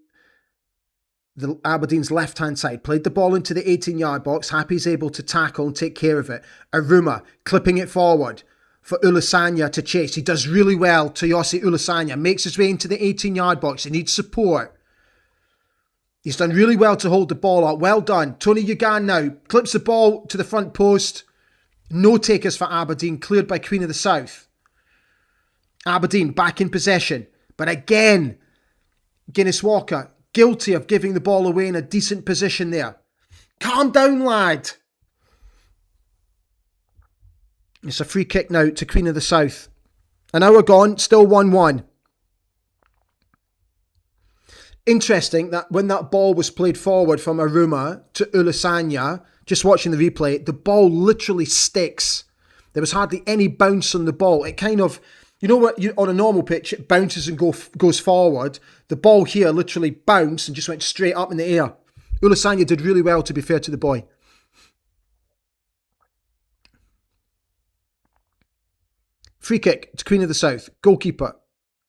A: the Aberdeen's left-hand side. Played the ball into the 18-yard box. Happy's able to tackle and take care of it. Aruma clipping it forward for Ulisanya to chase. He does really well to Yossi Ulisanya. Makes his way into the 18-yard box. He needs support. He's done really well to hold the ball up. Well done. Tony Ugan now clips the ball to the front post. No takers for Aberdeen. Cleared by Queen of the South. Aberdeen back in possession. But again, Guinness Walker, guilty of giving the ball away in a decent position there. Calm down, lad. It's a free kick now to Queen of the South. An hour gone, still 1-1. Interesting that when that ball was played forward from Aruma to Ulisanya, just watching the replay, the ball literally sticks. There was hardly any bounce on the ball. It kind of... You know what? On a normal pitch, it bounces and goes forward. The ball here literally bounced and just went straight up in the air. Ulisanya did really well, to be fair to the boy. Free kick to Queen of the South. Goalkeeper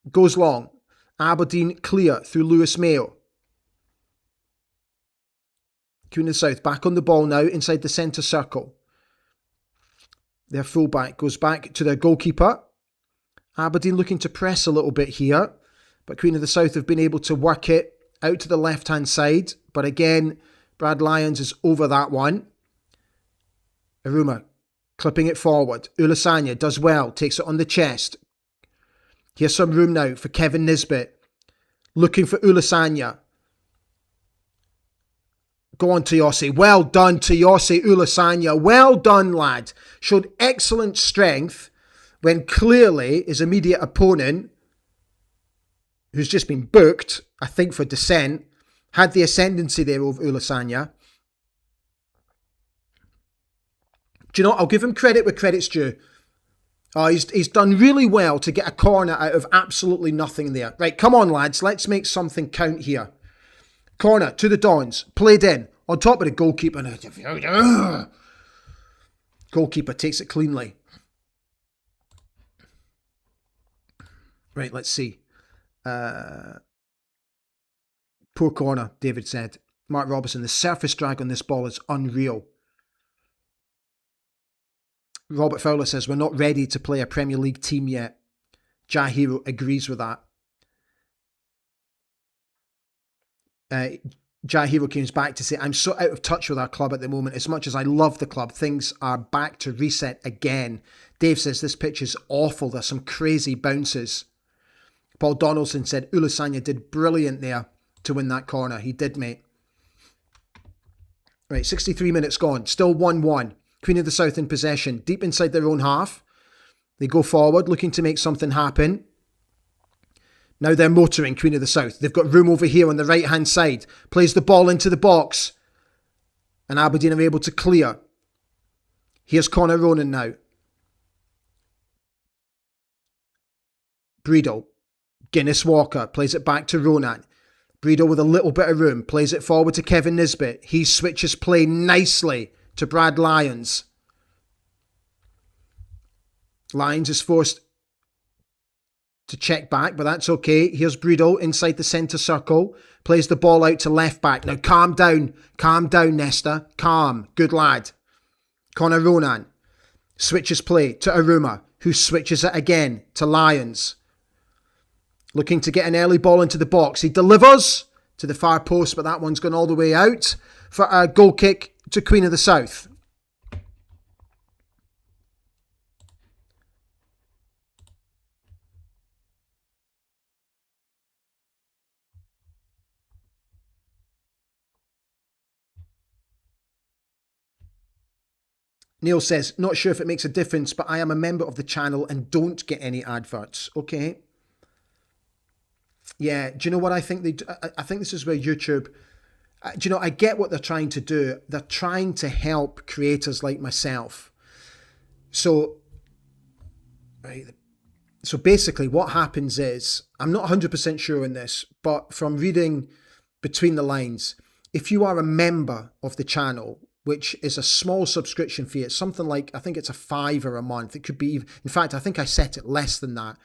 A: goes long. Aberdeen clear through Lewis Mayo. Queen of the South back on the ball now inside the centre circle. Their fullback goes back to their goalkeeper. Aberdeen looking to press a little bit here, but Queen of the South have been able to work it out to the left-hand side. But again, Brad Lyons is over that one. Aruma clipping it forward. Ulasanya does well, takes it on the chest. Here's some room now for Kevin Nisbet. Looking for Ulasanya. Go on, Toyosi. Well done, Toyosi Ulasanya. Well done, lad. Showed excellent strength when clearly his immediate opponent, who's just been booked, I think for descent, had the ascendancy there over Ulasanya. Do you know what? I'll give him credit where credit's due. He's done really well to get a corner out of absolutely nothing there. Right, come on, lads. Let's make something count here. Corner to the Dons. Played in. On top of the goalkeeper. Goalkeeper takes it cleanly. Right, let's see. Poor corner, David said. Mark Robertson, the surface drag on this ball is unreal. Robert Fowler says, we're not ready to play a Premier League team yet. Jahiro agrees with that. Jahiro comes back to say, I'm so out of touch with our club at the moment. As much as I love the club, things are back to reset again. Dave says, this pitch is awful. There's some crazy bounces. Paul Donaldson said, Ulasanya did brilliant there to win that corner. He did, mate. Right, 63 minutes gone. Still 1-1. Queen of the South in possession. Deep inside their own half. They go forward, looking to make something happen. Now they're motoring, Queen of the South. They've got room over here on the right-hand side. Plays the ball into the box. And Aberdeen are able to clear. Here's Connor Ronan now. Breedle. Guinness Walker plays it back to Ronan. Breedle with a little bit of room. Plays it forward to Kevin Nisbet. He switches play nicely to Brad Lyons. Lyons is forced to check back, but that's okay. Here's Breedle inside the centre circle. Plays the ball out to left back. Now calm down. Calm down, Nesta. Calm. Good lad. Connor Ronan switches play to Aruma, who switches it again to Lyons. Looking to get an early ball into the box. He delivers to the far post, but that one's gone all the way out for a goal kick to Queen of the South. Neil says, not sure if it makes a difference, but I am a member of the channel and don't get any adverts. Okay. Yeah, do you know what I think they do? I think this is where YouTube... Do you know, I get what they're trying to do. They're trying to help creators like myself. So, right, so basically what happens is, I'm not 100% sure on this, but from reading between the lines, if you are a member of the channel, which is a small subscription fee, it's something like, I think it's a £5 a month. It could be, in fact, I think I set it less than that.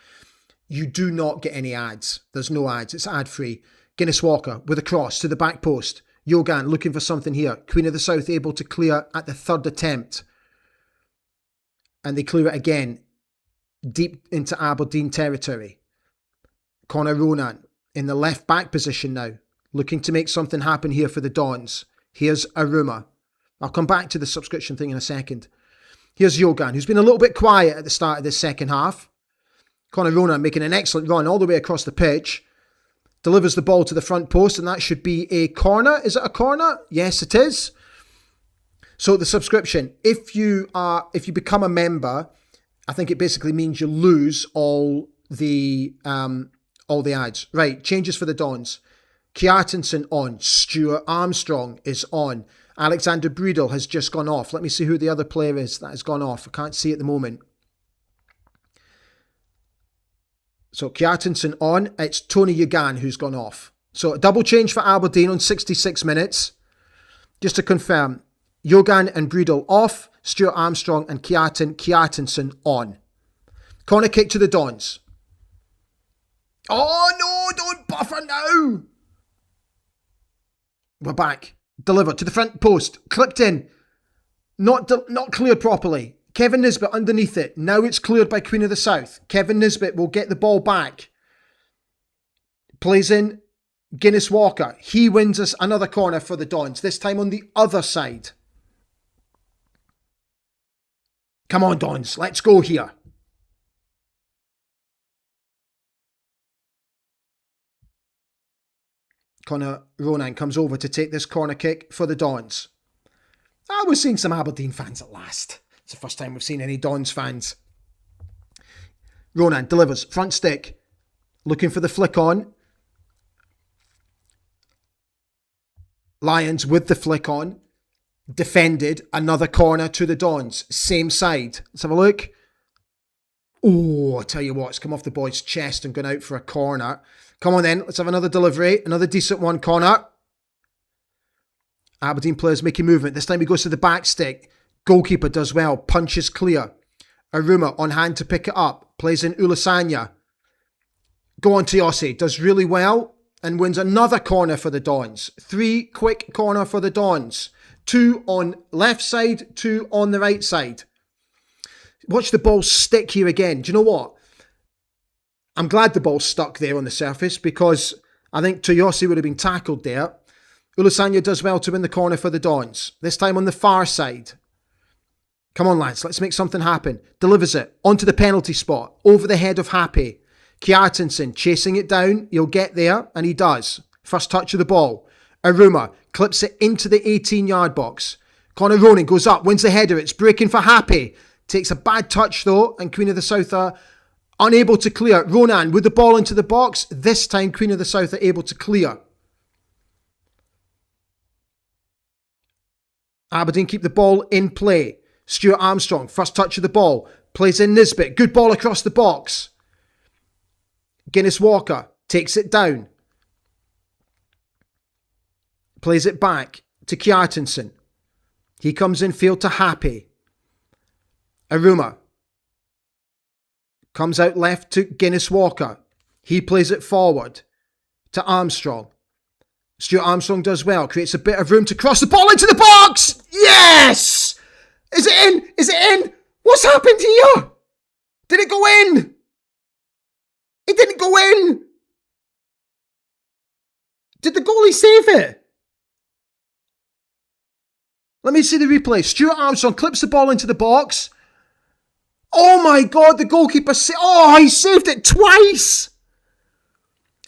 A: You do not get any ads. There's no ads. It's ad-free. Guinness Walker with a cross to the back post. Yogan looking for something here. Queen of the South able to clear at the third attempt. And they clear it again. Deep into Aberdeen territory. Connor Ronan in the left back position now. Looking to make something happen here for the Dons. Here's Aruma. I'll come back to the subscription thing in a second. Here's Yogan, who's been a little bit quiet at the start of this second half. Connor Ronan making an excellent run all the way across the pitch. Delivers the ball to the front post, and that should be a corner. Is it a corner? Yes, it is. So the subscription, if you become a member, I think it basically means you lose all the ads. Right, changes for the Dons. Kjartansson on. Stuart Armstrong is on. Alexander Breedle has just gone off. Let me see who the other player is that has gone off. I can't see at the moment. So Kjartansson on. It's Tony Yogan who's gone off. So a double change for Aberdeen on 66 minutes. Just to confirm, Yogan and Breedle off. Stuart Armstrong and Kjartansson on. Corner kick to the Dons. Oh no, don't buffer now. We're back. Delivered to the front post. Clipped in. Not cleared properly. Kevin Nisbet underneath it. Now it's cleared by Queen of the South. Kevin Nisbet will get the ball back. Plays in Guinness Walker. He wins us another corner for the Dons, this time on the other side. Come on, Dons, let's go here. Connor Ronan comes over to take this corner kick for the Dons. We're seeing some Aberdeen fans at last. It's the first time we've seen any Dons fans. Ronan delivers, front stick. Looking for the flick on. Lions with the flick on. Defended. Another corner to the Dons. Same side. Let's have a look. Oh, I tell you what, it's come off the boy's chest and gone out for a corner. Come on then, let's have another delivery. Another decent one, Connor. Aberdeen players making movement. This time he goes to the back stick. Goalkeeper does well. Punches clear. Aruma on hand to pick it up. Plays in Ulasanya. Go on to Yossi. Does really well and wins another corner for the Dons. 3 quick corner for the Dons. 2 on left side, 2 on the right side. Watch the ball stick here again. Do you know what? I'm glad the ball stuck there on the surface because I think Toyosi would have been tackled there. Ulasanya does well to win the corner for the Dons. This time on the far side. Come on, lads. Let's make something happen. Delivers it onto the penalty spot. Over the head of Happy. Kjartansson chasing it down. He'll get there, and he does. First touch of the ball. Aruma clips it into the 18-yard box. Connor Ronan goes up, wins the header. It's breaking for Happy. Takes a bad touch, though, and Queen of the South are unable to clear. Ronan with the ball into the box. This time, Queen of the South are able to clear. Aberdeen keep the ball in play. Stuart Armstrong, first touch of the ball. Plays in Nisbet. Good ball across the box. Guinness Walker takes it down. Plays it back to Kjartansson. He comes in field to Happy. Aruma comes out left to Guinness Walker. He plays it forward to Armstrong. Stuart Armstrong does well. Creates a bit of room to cross the ball into the box. Yes! Is it in? Is it in? What's happened here? Did it go in? It didn't go in. Did the goalie save it? Let me see the replay. Stuart Armstrong clips the ball into the box. Oh my God, the goalkeeper... he saved it twice.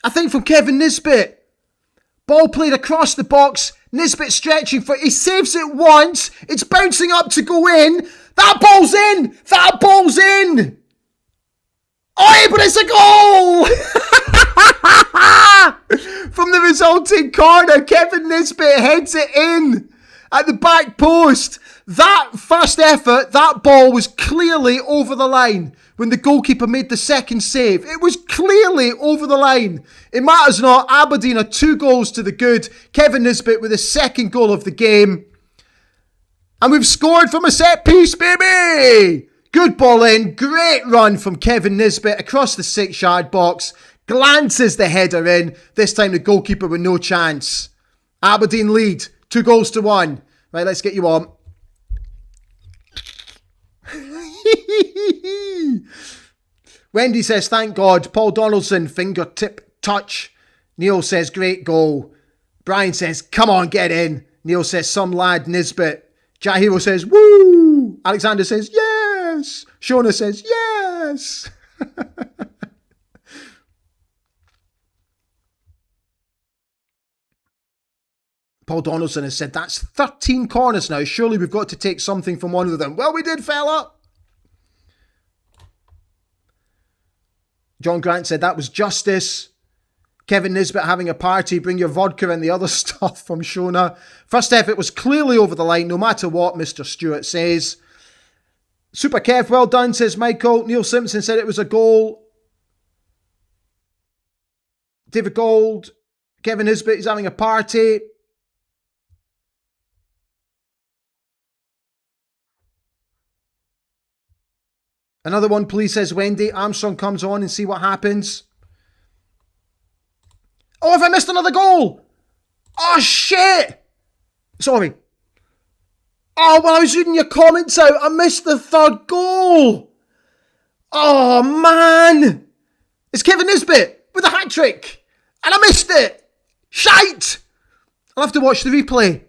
A: I think from Kevin Nisbet. Ball played across the box. Nisbet stretching for it. He saves it once. It's bouncing up to go in. That ball's in. That ball's in. Oh, but it's a goal. From the resulting corner, Kevin Nisbet heads it in at the back post. That first effort, that ball was clearly over the line. When the goalkeeper made the second save, it was clearly over the line. It matters not, Aberdeen are 2 goals to the good. Kevin Nisbet with the second goal of the game. And we've scored from a set piece, baby! Good ball in, great run from Kevin Nisbet across the 6-yard box. Glances the header in. This time the goalkeeper with no chance. Aberdeen lead, 2 goals to 1. Right, let's get you on. Wendy says, thank God. Paul Donaldson, fingertip touch. Neil says, great goal. Brian says, come on, get in. Neil says, some lad, Nisbet. Jack Hero says, woo. Alexander says, yes. Shona says, yes. Paul Donaldson has said, that's 13 corners now. Surely we've got to take something from one of them. Well, we did, fella. John Grant said that was justice. Kevin Nisbet having a party. Bring your vodka and the other stuff from Shona. First effort was clearly over the line, no matter what Mr. Stewart says. Super Kev, well done, says Michael. Neil Simpson said it was a goal. David Gold. Kevin Nisbet is having a party. Another one, please, says Wendy. Armstrong comes on and see what happens. Oh, have I missed another goal? Oh, shit. Sorry. Oh, when I was reading your comments out, I missed the third goal. Oh, man. It's Kevin Nisbet with a hat-trick. And I missed it. Shite. I'll have to watch the replay.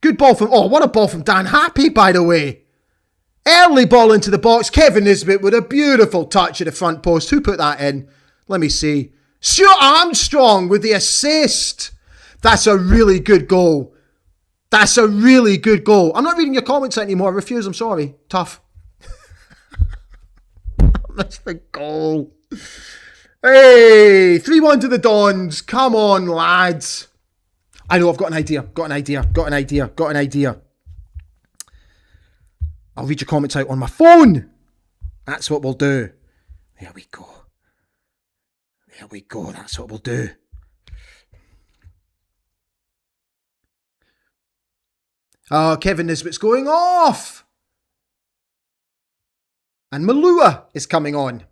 A: Good ball from... Oh, what a ball from Dan Happy, by the way. Early ball into the box. Kevin Nisbet with a beautiful touch at the front post. Who put that in? Let me see. Stuart Armstrong with the assist. That's a really good goal. That's a really good goal. I'm not reading your comments anymore. I refuse. I'm sorry. Tough. That's the goal. Hey, 3-1 to the Dons. Come on, lads. I know, I've got an idea. I'll read your comments out on my phone. That's what we'll do. There we go. That's what we'll do. Oh, Kevin Nisbet's going off. And Malua is coming on.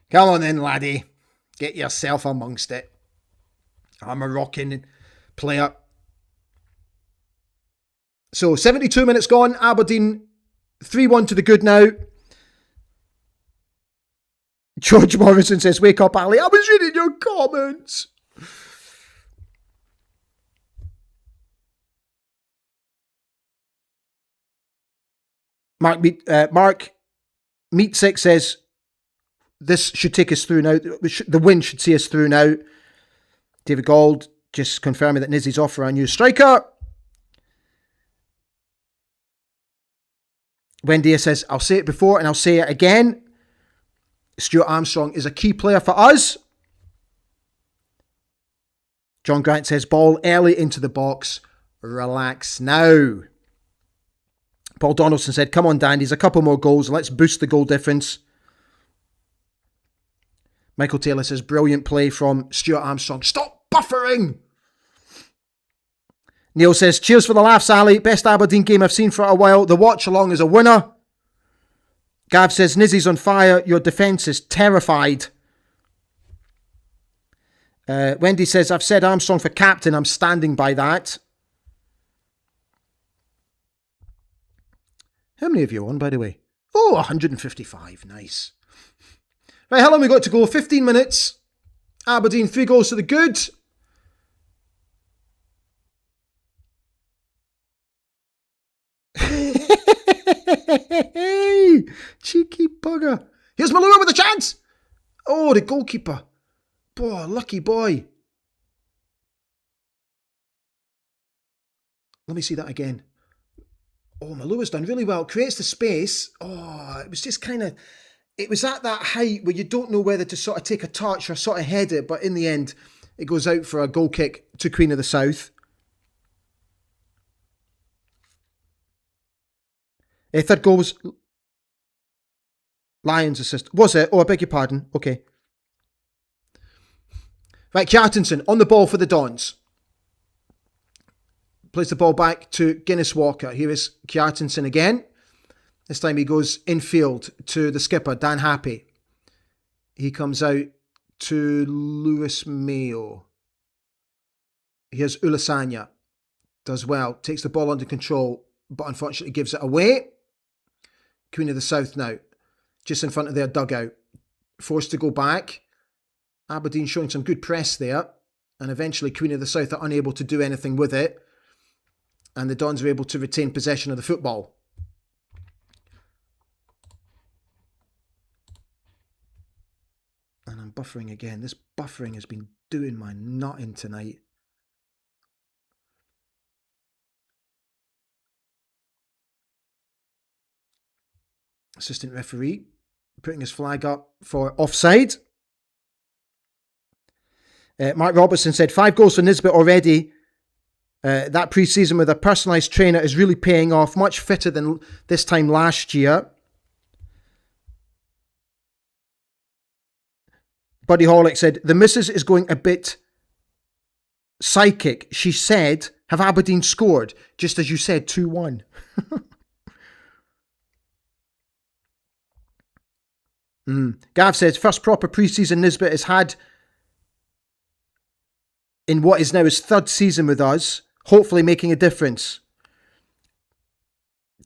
A: Come on then, laddie. Get yourself amongst it. I'm a rocking player. So, 72 minutes gone. Aberdeen 3-1 to the good now. George Morrison says, wake up, Ali. I was reading your comments. Mark Meat6 says, this should take us through now. The win should see us through now. David Gold just confirming that Nizzy's off for our new striker. Wendy says, I'll say it before and I'll say it again. Stuart Armstrong is a key player for us. John Grant says, ball early into the box. Relax now. Paul Donaldson said, come on, Dandies, a couple more goals. Let's boost the goal difference. Michael Taylor says, brilliant play from Stuart Armstrong. Stop buffering! Neil says, cheers for the laughs, Ali. Best Aberdeen game I've seen for a while. The watch along is a winner. Gav says, Nizzy's on fire. Your defence is terrified. Wendy says, I've said Armstrong for captain. I'm standing by that. How many of you on, by the way? Oh, 155. Nice. Right, how long we got to go? 15 minutes. Aberdeen, 3 goals to the good. Cheeky bugger. Here's Malua with a chance. Oh, the goalkeeper. Boy, lucky boy. Let me see that again. Oh, Malua's done really well. Creates the space. Oh, it was just kind of... It was at that height where you don't know whether to sort of take a touch or sort of head it, but in the end, it goes out for a goal kick to Queen of the South. Third goal was Lions assist. Was it? Oh, I beg your pardon. Okay. Right, Kjartansson on the ball for the Dons. Plays the ball back to Guinness Walker. Here is Kjartansson again. This time he goes infield to the skipper, Dan Happy. He comes out to Lewis Mayo. Here's Ulasanya. Does well. Takes the ball under control, but unfortunately gives it away. Queen of the South now. Just in front of their dugout. Forced to go back. Aberdeen showing some good press there. And eventually Queen of the South are unable to do anything with it. And the Dons are able to retain possession of the football. And I'm buffering again. This buffering has been doing my nut in tonight. Assistant referee putting his flag up for offside. Mark Robertson said 5 goals for Nisbet already. That pre-season with a personalised trainer is really paying off. Much fitter than this time last year. Buddy Hollick said, the missus is going a bit psychic. She said, have Aberdeen scored? Just as you said, 2-1. Gav says, first proper pre-season Nisbet has had in what is now his 3rd season with us. hopefully making a difference.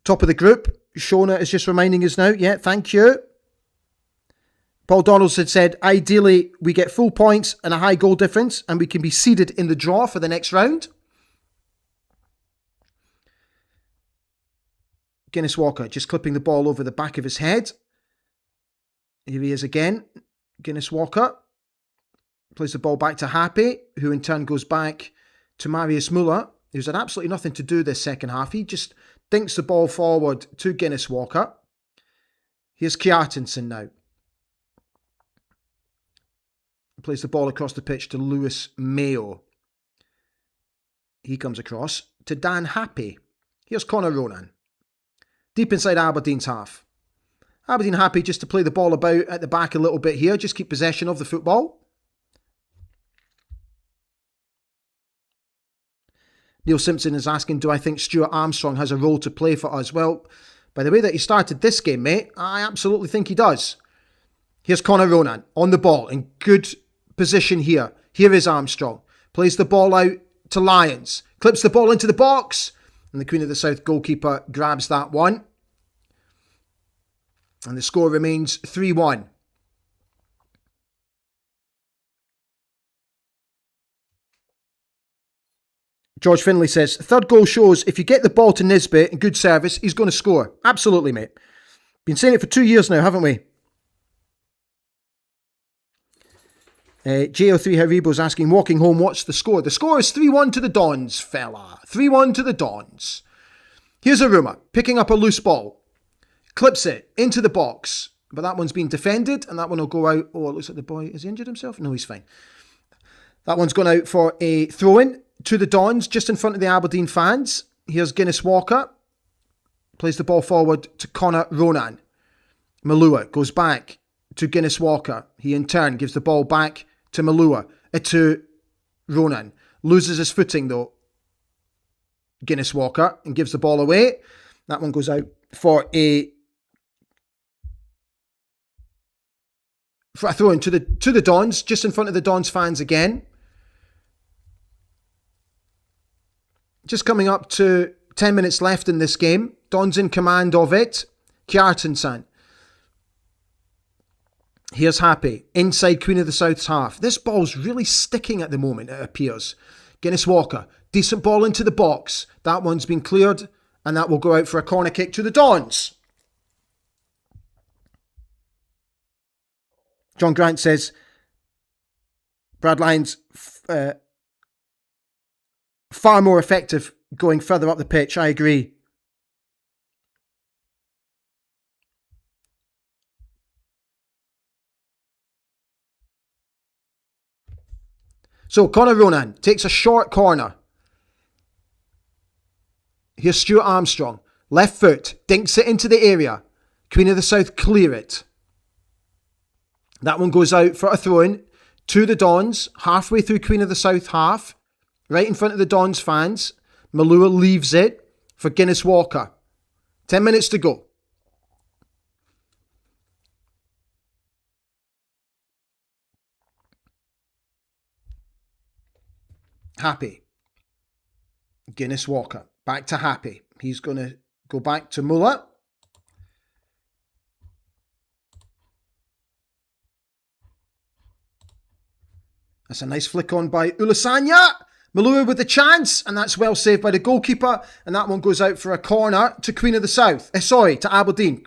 A: Top of the group. Shona is just reminding us now. Yeah, thank you. Paul Donaldson said, ideally, we get full points and a high goal difference, and we can be seeded in the draw for the next round. Guinness Walker just clipping the ball over the back of his head. Here he is again. Guinness Walker plays the ball back to Happy, who in turn goes back to Marius Muller, who's had absolutely nothing to do this second half. He just dinks the ball forward to Guinness Walker. Here's Kjartansson now. Plays the ball across the pitch to Lewis Mayo. He comes across to Dan Happy. Here's Connor Ronan. Deep inside Aberdeen's half. Aberdeen happy just to play the ball about at the back a little bit here. Just keep possession of the football. Neil Simpson is asking, do I think Stuart Armstrong has a role to play for us? Well, by the way that he started this game, mate, I absolutely think he does. Here's Connor Ronan on the ball in good position here. Here is Armstrong. Plays the ball out to Lyons. Clips the ball into the box. And the Queen of the South goalkeeper grabs that one. And the score remains 3-1. George Finlay says, third goal shows if you get the ball to Nisbet in good service, he's going to score. Absolutely, mate. Been saying it for 2 years now, haven't we? JO3 Haribo's asking, walking home, what's the score? The score is 3-1 to the Dons, fella. 3-1 to the Dons. Here's a rumour. Picking up a loose ball. Clips it into the box. But that one's been defended and that one will go out. Oh, it looks like the boy has injured himself. No, he's fine. That one's gone out for a throw-in to the Dons just in front of the Aberdeen fans. Here's Guinness Walker. Plays the ball forward to Connor Ronan. Malua goes back to Guinness Walker. He in turn gives the ball back to Malua, to Ronan. Loses his footing though, Guinness Walker, and gives the ball away. That one goes out for a throw-in to the Dons, just in front of the Dons fans again. Just coming up to 10 minutes left in this game. Dons in command of it. Kjartansson. Here's Happy, inside Queen of the South's half. This ball's really sticking at the moment, it appears. Guinness Walker, decent ball into the box. That one's been cleared, and that will go out for a corner kick to the Dons. John Grant says, Brad Lyons, far more effective going further up the pitch. I agree. So Connor Ronan takes a short corner. Here's Stuart Armstrong. Left foot, dinks it into the area. Queen of the South clear it. That one goes out for a throw-in to the Dons, halfway through Queen of the South half, right in front of the Dons fans. Malua leaves it for Guinness Walker. 10 minutes to go. Happy. Guinness Walker. Back to Happy. He's going to go back to Muller. That's a nice flick on by Ulasanya. Malua with the chance, and that's well saved by the goalkeeper. And that one goes out for a corner to Queen of the South. To Aberdeen.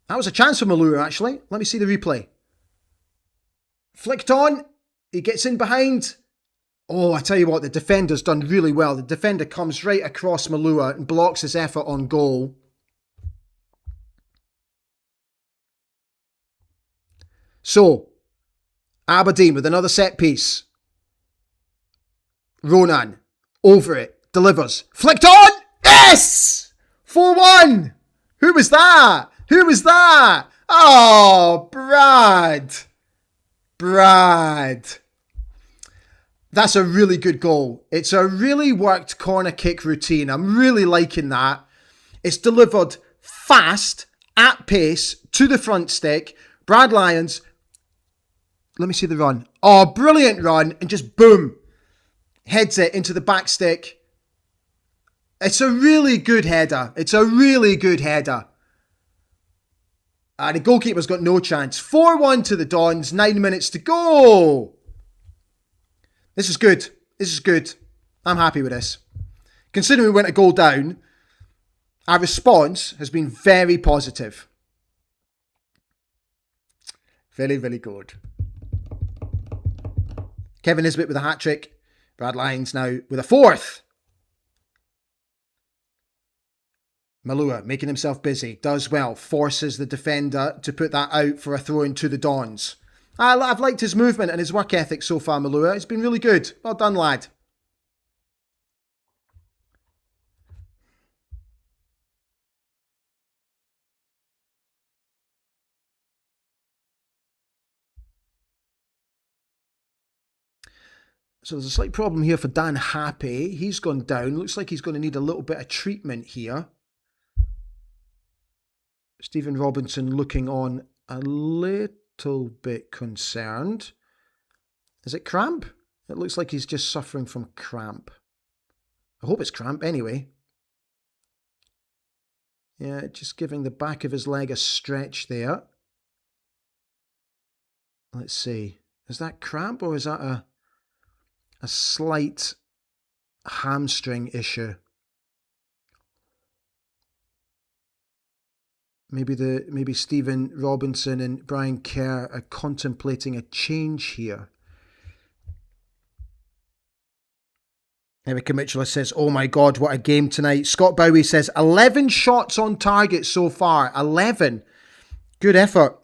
A: That was a chance for Malua, actually. Let me see the replay. Flicked on. He gets in behind. Oh, I tell you what, the defender's done really well. The defender comes right across Malua and blocks his effort on goal. So, Aberdeen with another set piece. Ronan, over it, delivers. Flicked on! Yes! 4-1! Who was that? Who was that? Oh, Brad. That's a really good goal. It's a really worked corner kick routine. I'm really liking that. It's delivered fast, at pace, to the front stick. Brad Lyons, let me see the run. Oh, brilliant run, and just boom. Heads it into the back stick. It's a really good header. It's a really good header. The goalkeeper's got no chance. 4-1 to the Dons. 9 minutes to go. This is good. This is good. I'm happy with this. Considering we went a goal down, our response has been very positive. Very, very good. Kevin Nisbet with a hat-trick. Brad Lyons now with a fourth. Malua making himself busy. Does well. Forces the defender to put that out for a throw-in to the Dons. I've liked his movement and his work ethic so far, Malua. It's been really good. Well done, lad. So there's a slight problem here for Dan Happy. He's gone down. Looks like he's going to need a little bit of treatment here. Stephen Robinson looking on a little bit concerned. Is it cramp? It looks like he's just suffering from cramp. I hope it's cramp anyway. Yeah, just giving the back of his leg a stretch there. Let's see. Is that cramp or is that a slight hamstring issue? Maybe Stephen Robinson and Brian Kerr are contemplating a change here. Erica Mitchell says, oh my God, what a game tonight. Scott Bowie says, 11 shots on target so far. 11. Good effort.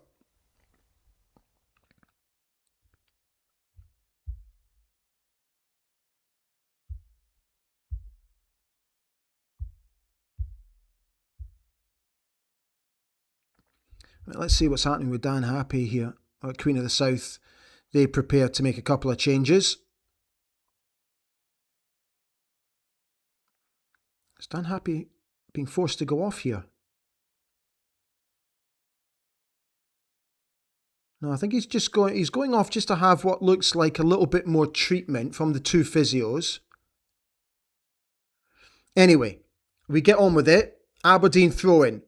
A: Let's see what's happening with Dan Happy here at Queen of the South. They prepare to make a couple of changes. Is Dan Happy being forced to go off here? No, I think he's going off just to have what looks like a little bit more treatment from the two physios. Anyway, we get on with it. Aberdeen throw-in.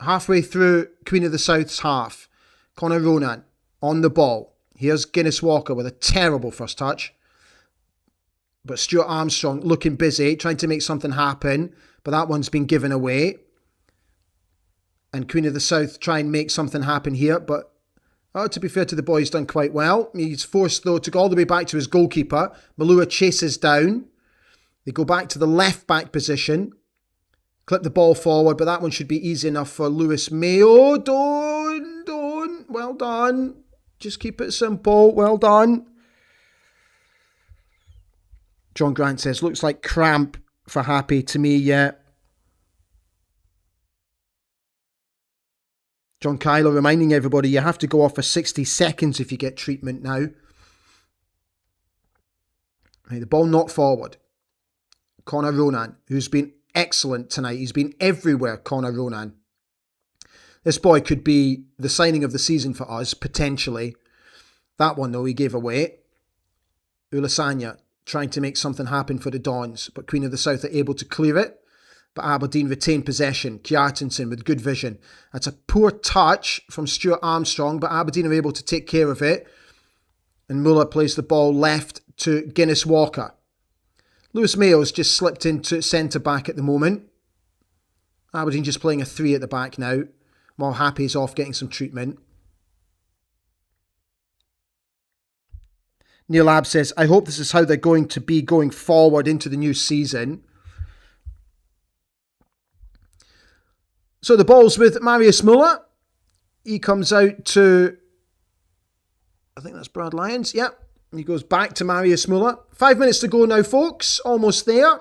A: Halfway through Queen of the South's half. Connor Ronan on the ball. Here's Guinness Walker with a terrible first touch. But Stuart Armstrong looking busy, trying to make something happen. But that one's been given away. And Queen of the South try and make something happen here. But to be fair to the boy, he's done quite well. He's forced, though, to go all the way back to his goalkeeper. Malua chases down. They go back to the left-back position. Clip the ball forward, but that one should be easy enough for Lewis Mayo. Don't. Well done. Just keep it simple. Well done. John Grant says, looks like cramp for Happy to me, yeah. John Kyler reminding everybody you have to go off for 60 seconds if you get treatment now. Right, the ball knocked forward. Connor Ronan, who's been excellent tonight. He's been everywhere, Connor Ronan. This boy could be the signing of the season for us, potentially. That one, though, he gave away. Ulasanya trying to make something happen for the Dons, but Queen of the South are able to clear it. But Aberdeen retain possession. Kjartansson with good vision. That's a poor touch from Stuart Armstrong, but Aberdeen are able to take care of it. And Muller plays the ball left to Guinness Walker. Lewis Mayo's just slipped into centre-back at the moment. Aberdeen just playing a 3 at the back now, while Happy's off getting some treatment. Neil Ab says, I hope this is how they're going to be going forward into the new season. So the ball's with Marius Muller. He comes out to, I think that's Brad Lyons. Yep. He goes back to Marius Muller. 5 minutes to go now, folks. Almost there.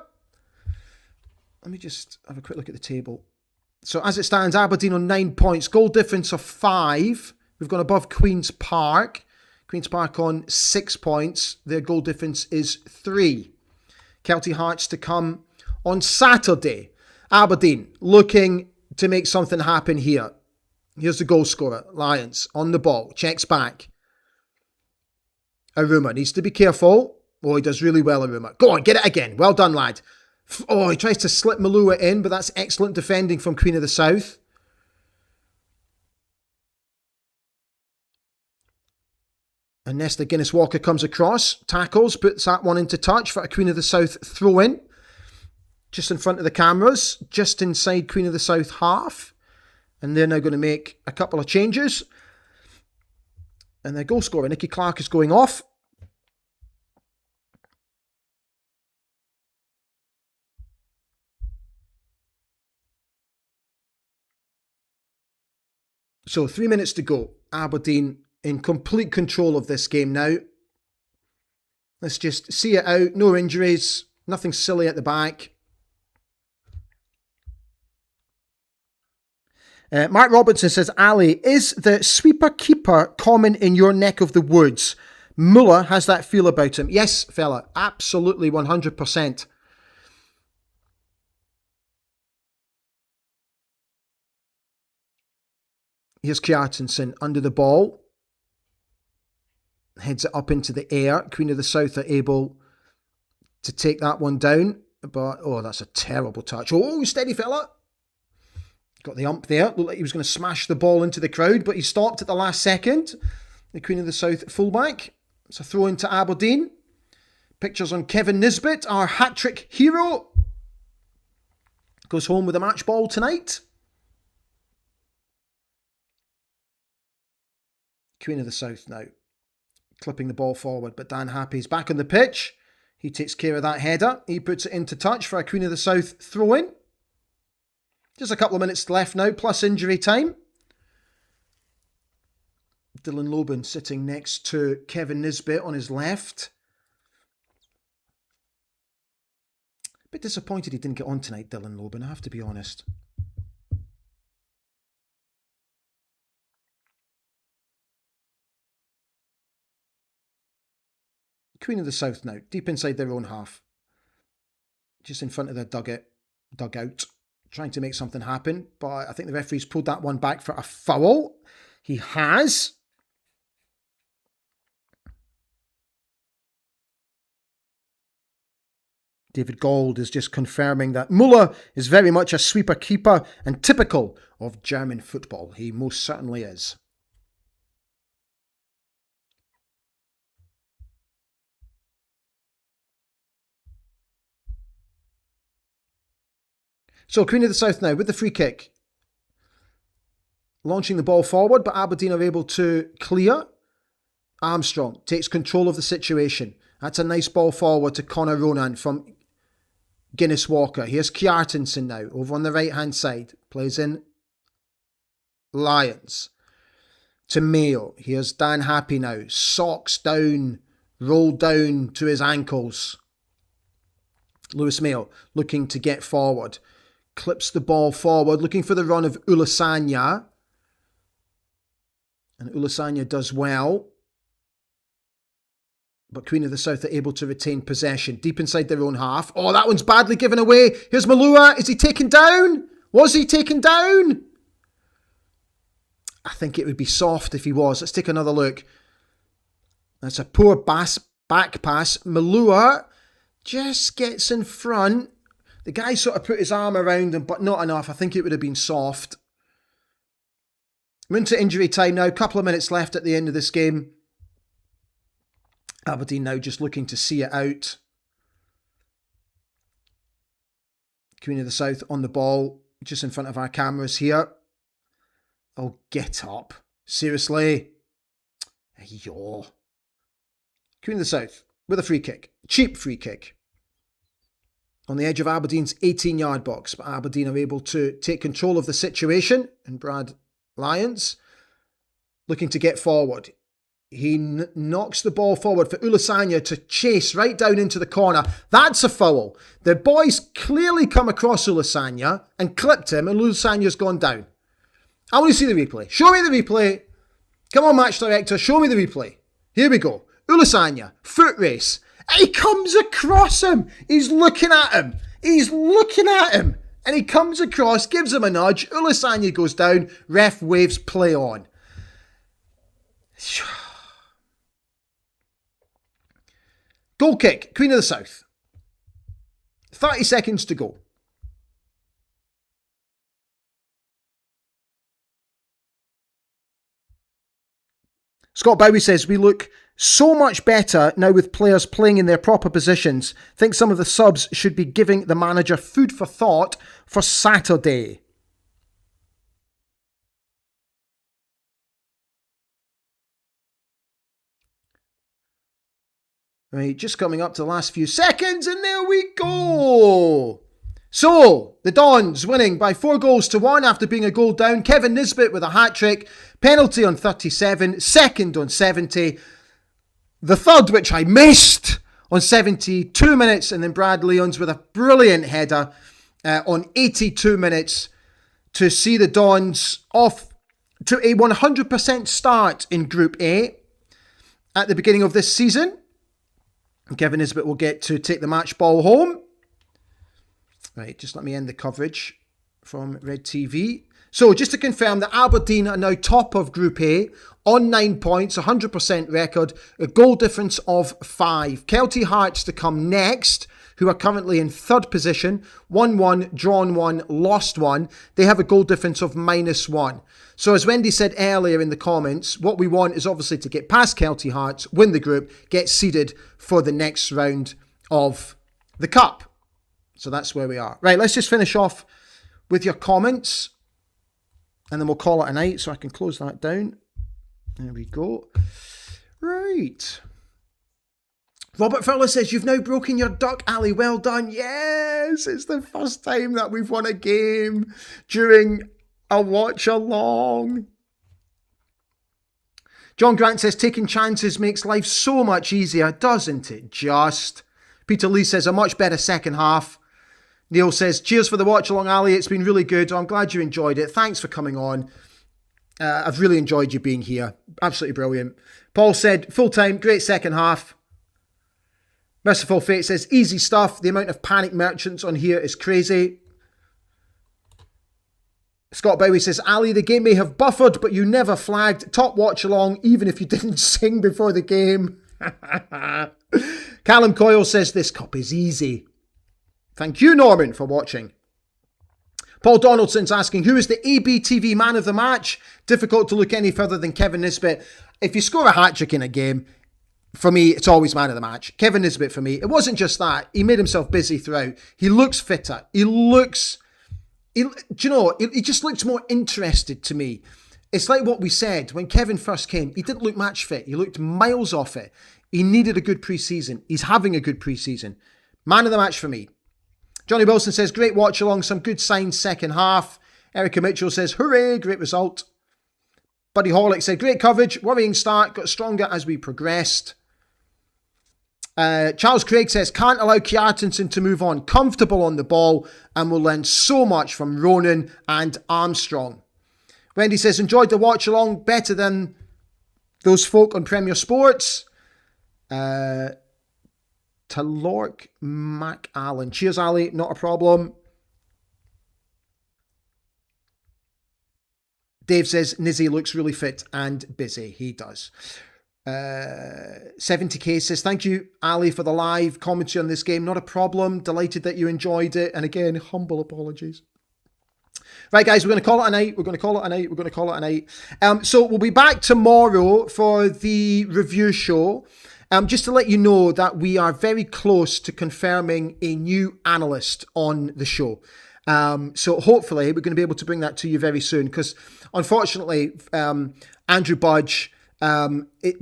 A: Let me just have a quick look at the table. So as it stands, Aberdeen on 9 points. Goal difference of 5. We've gone above Queen's Park. Queen's Park on 6 points. Their goal difference is 3. Kelty Hearts to come on Saturday. Aberdeen looking to make something happen here. Here's the goal scorer. Lyons on the ball. Checks back. Aruma needs to be careful. Oh, he does really well, Aruma. Go on, get it again. Well done, lad. Oh, he tries to slip Malua in, but that's excellent defending from Queen of the South. And Nesta Guinness-Walker comes across, tackles, puts that one into touch for a Queen of the South throw-in. Just in front of the cameras, just inside Queen of the South half. And they're now going to make a couple of changes. And their goal scorer, Nicky Clark, is going off. So 3 minutes to go. Aberdeen in complete control of this game now. Let's just see it out. No injuries. Nothing silly at the back. Mark Robinson says, Ali, is the sweeper-keeper common in your neck of the woods? Muller has that feel about him. Yes, fella. Absolutely 100%. Here's Kjartansson under the ball. Heads it up into the air. Queen of the South are able to take that one down. But, oh, that's a terrible touch. Oh, steady fella. Got the ump there. Looked like he was going to smash the ball into the crowd, but he stopped at the last second. The Queen of the South fullback. It's a throw into Aberdeen. Pictures on Kevin Nisbet, our hat-trick hero. Goes home with a match ball tonight. Queen of the South now. Clipping the ball forward, but Dan Happy's back on the pitch. He takes care of that header. He puts it into touch for a Queen of the South throw-in. Just a couple of minutes left now, plus injury time. Dylan Loban sitting next to Kevin Nisbet on his left. A bit disappointed he didn't get on tonight, Dylan Loban, I have to be honest. Queen of the South now, deep inside their own half. Just in front of their dugout. Trying to make something happen, but I think the referee's pulled that one back for a foul. He has. David Gold is just confirming that Muller is very much a sweeper-keeper and typical of German football. He most certainly is. So Queen of the South now with the free kick. Launching the ball forward, but Aberdeen are able to clear. Armstrong takes control of the situation. That's a nice ball forward to Conor Ronan from Guinness-Walker. Here's Kjartansson now, over on the right-hand side. Plays in Lyons. To Mayo. Here's Dan Happy now. Socks down, rolled down to his ankles. Lewis Mayo looking to get forward. Clips the ball forward, looking for the run of Ulasanya. And Ulasanya does well. But Queen of the South are able to retain possession deep inside their own half. Oh, that one's badly given away. Here's Malua. Is he taken down? Was he taken down? I think it would be soft if he was. Let's take another look. That's a poor back pass. Malua just gets in front. The guy sort of put his arm around him, but not enough. I think it would have been soft. We're into injury time now. A couple of minutes left at the end of this game. Aberdeen now just looking to see it out. Queen of the South on the ball, just in front of our cameras here. Oh, get up. Seriously. Yo. Queen of the South with a free kick. Cheap free kick. On the edge of Aberdeen's 18-yard box. But Aberdeen are able to take control of the situation. And Brad Lyons looking to get forward. He knocks the ball forward for Ulasanya to chase right down into the corner. That's a foul. The boys clearly come across Ulasanya and clipped him, and Ulasanya's gone down. I want to see the replay. Show me the replay. Come on, match director, show me the replay. Here we go. Ulasanya, foot race. He comes across him. He's looking at him. He's looking at him. And he comes across, gives him a nudge. Ulasanya goes down. Ref waves play on. Goal kick, Queen of the South. 30 seconds to go. Scott Bowie says, we look so much better now with players playing in their proper positions. Think some of the subs should be giving the manager food for thought for Saturday. Right, just coming up to the last few seconds, and there we go. So, the Dons winning by 4-1 after being a goal down. Kevin Nisbet with a hat-trick. Penalty on 37. Second on 70. The third, which I missed, on 72 minutes. And then Brad Leons with a brilliant header on 82 minutes to see the Dons off to a 100% start in Group A at the beginning of this season. Kevin Nisbet will get to take the match ball home. Right, just let me end the coverage from Red TV. So, just to confirm that Aberdeen are now top of Group A on 9 points, 100% record, a goal difference of 5. Kelty Hearts to come next, who are currently in third position, 1-1, drawn 1, lost 1. They have a goal difference of -1. So, as Wendy said earlier in the comments, what we want is obviously to get past Kelty Hearts, win the group, get seeded for the next round of the Cup. So that's where we are. Right, let's just finish off with your comments. And then we'll call it a night so I can close that down. There we go. Right. Robert Fowler says, you've now broken your duck, Ali. Well done. Yes, it's the first time that we've won a game during a watch-along. John Grant says, taking chances makes life so much easier, doesn't it just? Peter Lee says, a much better second half. Neil says, cheers for the watch along, Ali. It's been really good. I'm glad you enjoyed it. Thanks for coming on. I've really enjoyed you being here. Absolutely brilliant. Paul said, full time, great second half. Merciful Fate says, easy stuff. The amount of panic merchants on here is crazy. Scott Bowie says, Ali, the game may have buffered, but you never flagged. Top watch along, even if you didn't sing before the game. Callum Coyle says, this cup is easy. Thank you, Norman, for watching. Paul Donaldson's asking, who is the ABTV man of the match? Difficult to look any further than Kevin Nisbet. If you score a hat-trick in a game, for me, it's always man of the match. Kevin Nisbet for me. It wasn't just that. He made himself busy throughout. He looks fitter. He just looks more interested to me. It's like what we said when Kevin first came. He didn't look match fit. He looked miles off it. He needed a good pre-season. He's having a good pre-season. Man of the match for me. Johnny Wilson says, great watch along, some good signs second half. Erica Mitchell says, hooray, great result. Buddy Horlick said, great coverage, worrying start, got stronger as we progressed. Charles Craig says, can't allow Kjartansson to move on, comfortable on the ball, and will learn so much from Ronan and Armstrong. Wendy says, enjoyed the watch along, better than those folk on Premier Sports. Talork McAllen. Cheers, Ali. Not a problem. Dave says, Nizzy looks really fit and busy. He does. 70k says, thank you, Ali, for the live commentary on this game. Not a problem. Delighted that you enjoyed it. And again, humble apologies. Right, guys, we're going to call it a night. So we'll be back tomorrow for the review show. Just to let you know that we are very close to confirming a new analyst on the show. So hopefully we're going to be able to bring that to you very soon, because unfortunately, Andrew Budge,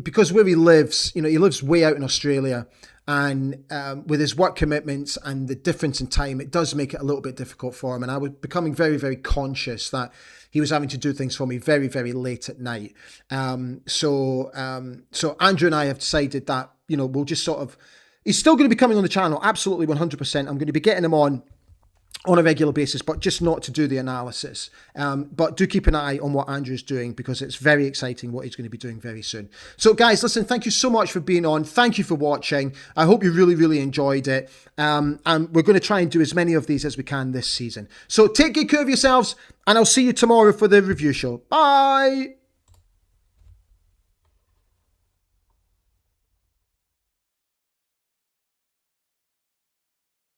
A: because where he lives, he lives way out in Australia, and with his work commitments and the difference in time, it does make it a little bit difficult for him. And I was becoming very, very conscious that he was having to do things for me very, very late at night. So Andrew and I have decided that, we'll just he's still going to be coming on the channel. Absolutely 100%. I'm going to be getting him on a regular basis, but just not to do the analysis. But do keep an eye on what Andrew's doing, because it's very exciting what he's going to be doing very soon. So guys, listen, thank you so much for being on. Thank you for watching. I hope you really, really enjoyed it. And we're going to try and do as many of these as we can this season. So take good care of yourselves, and I'll see you tomorrow for the review show. Bye.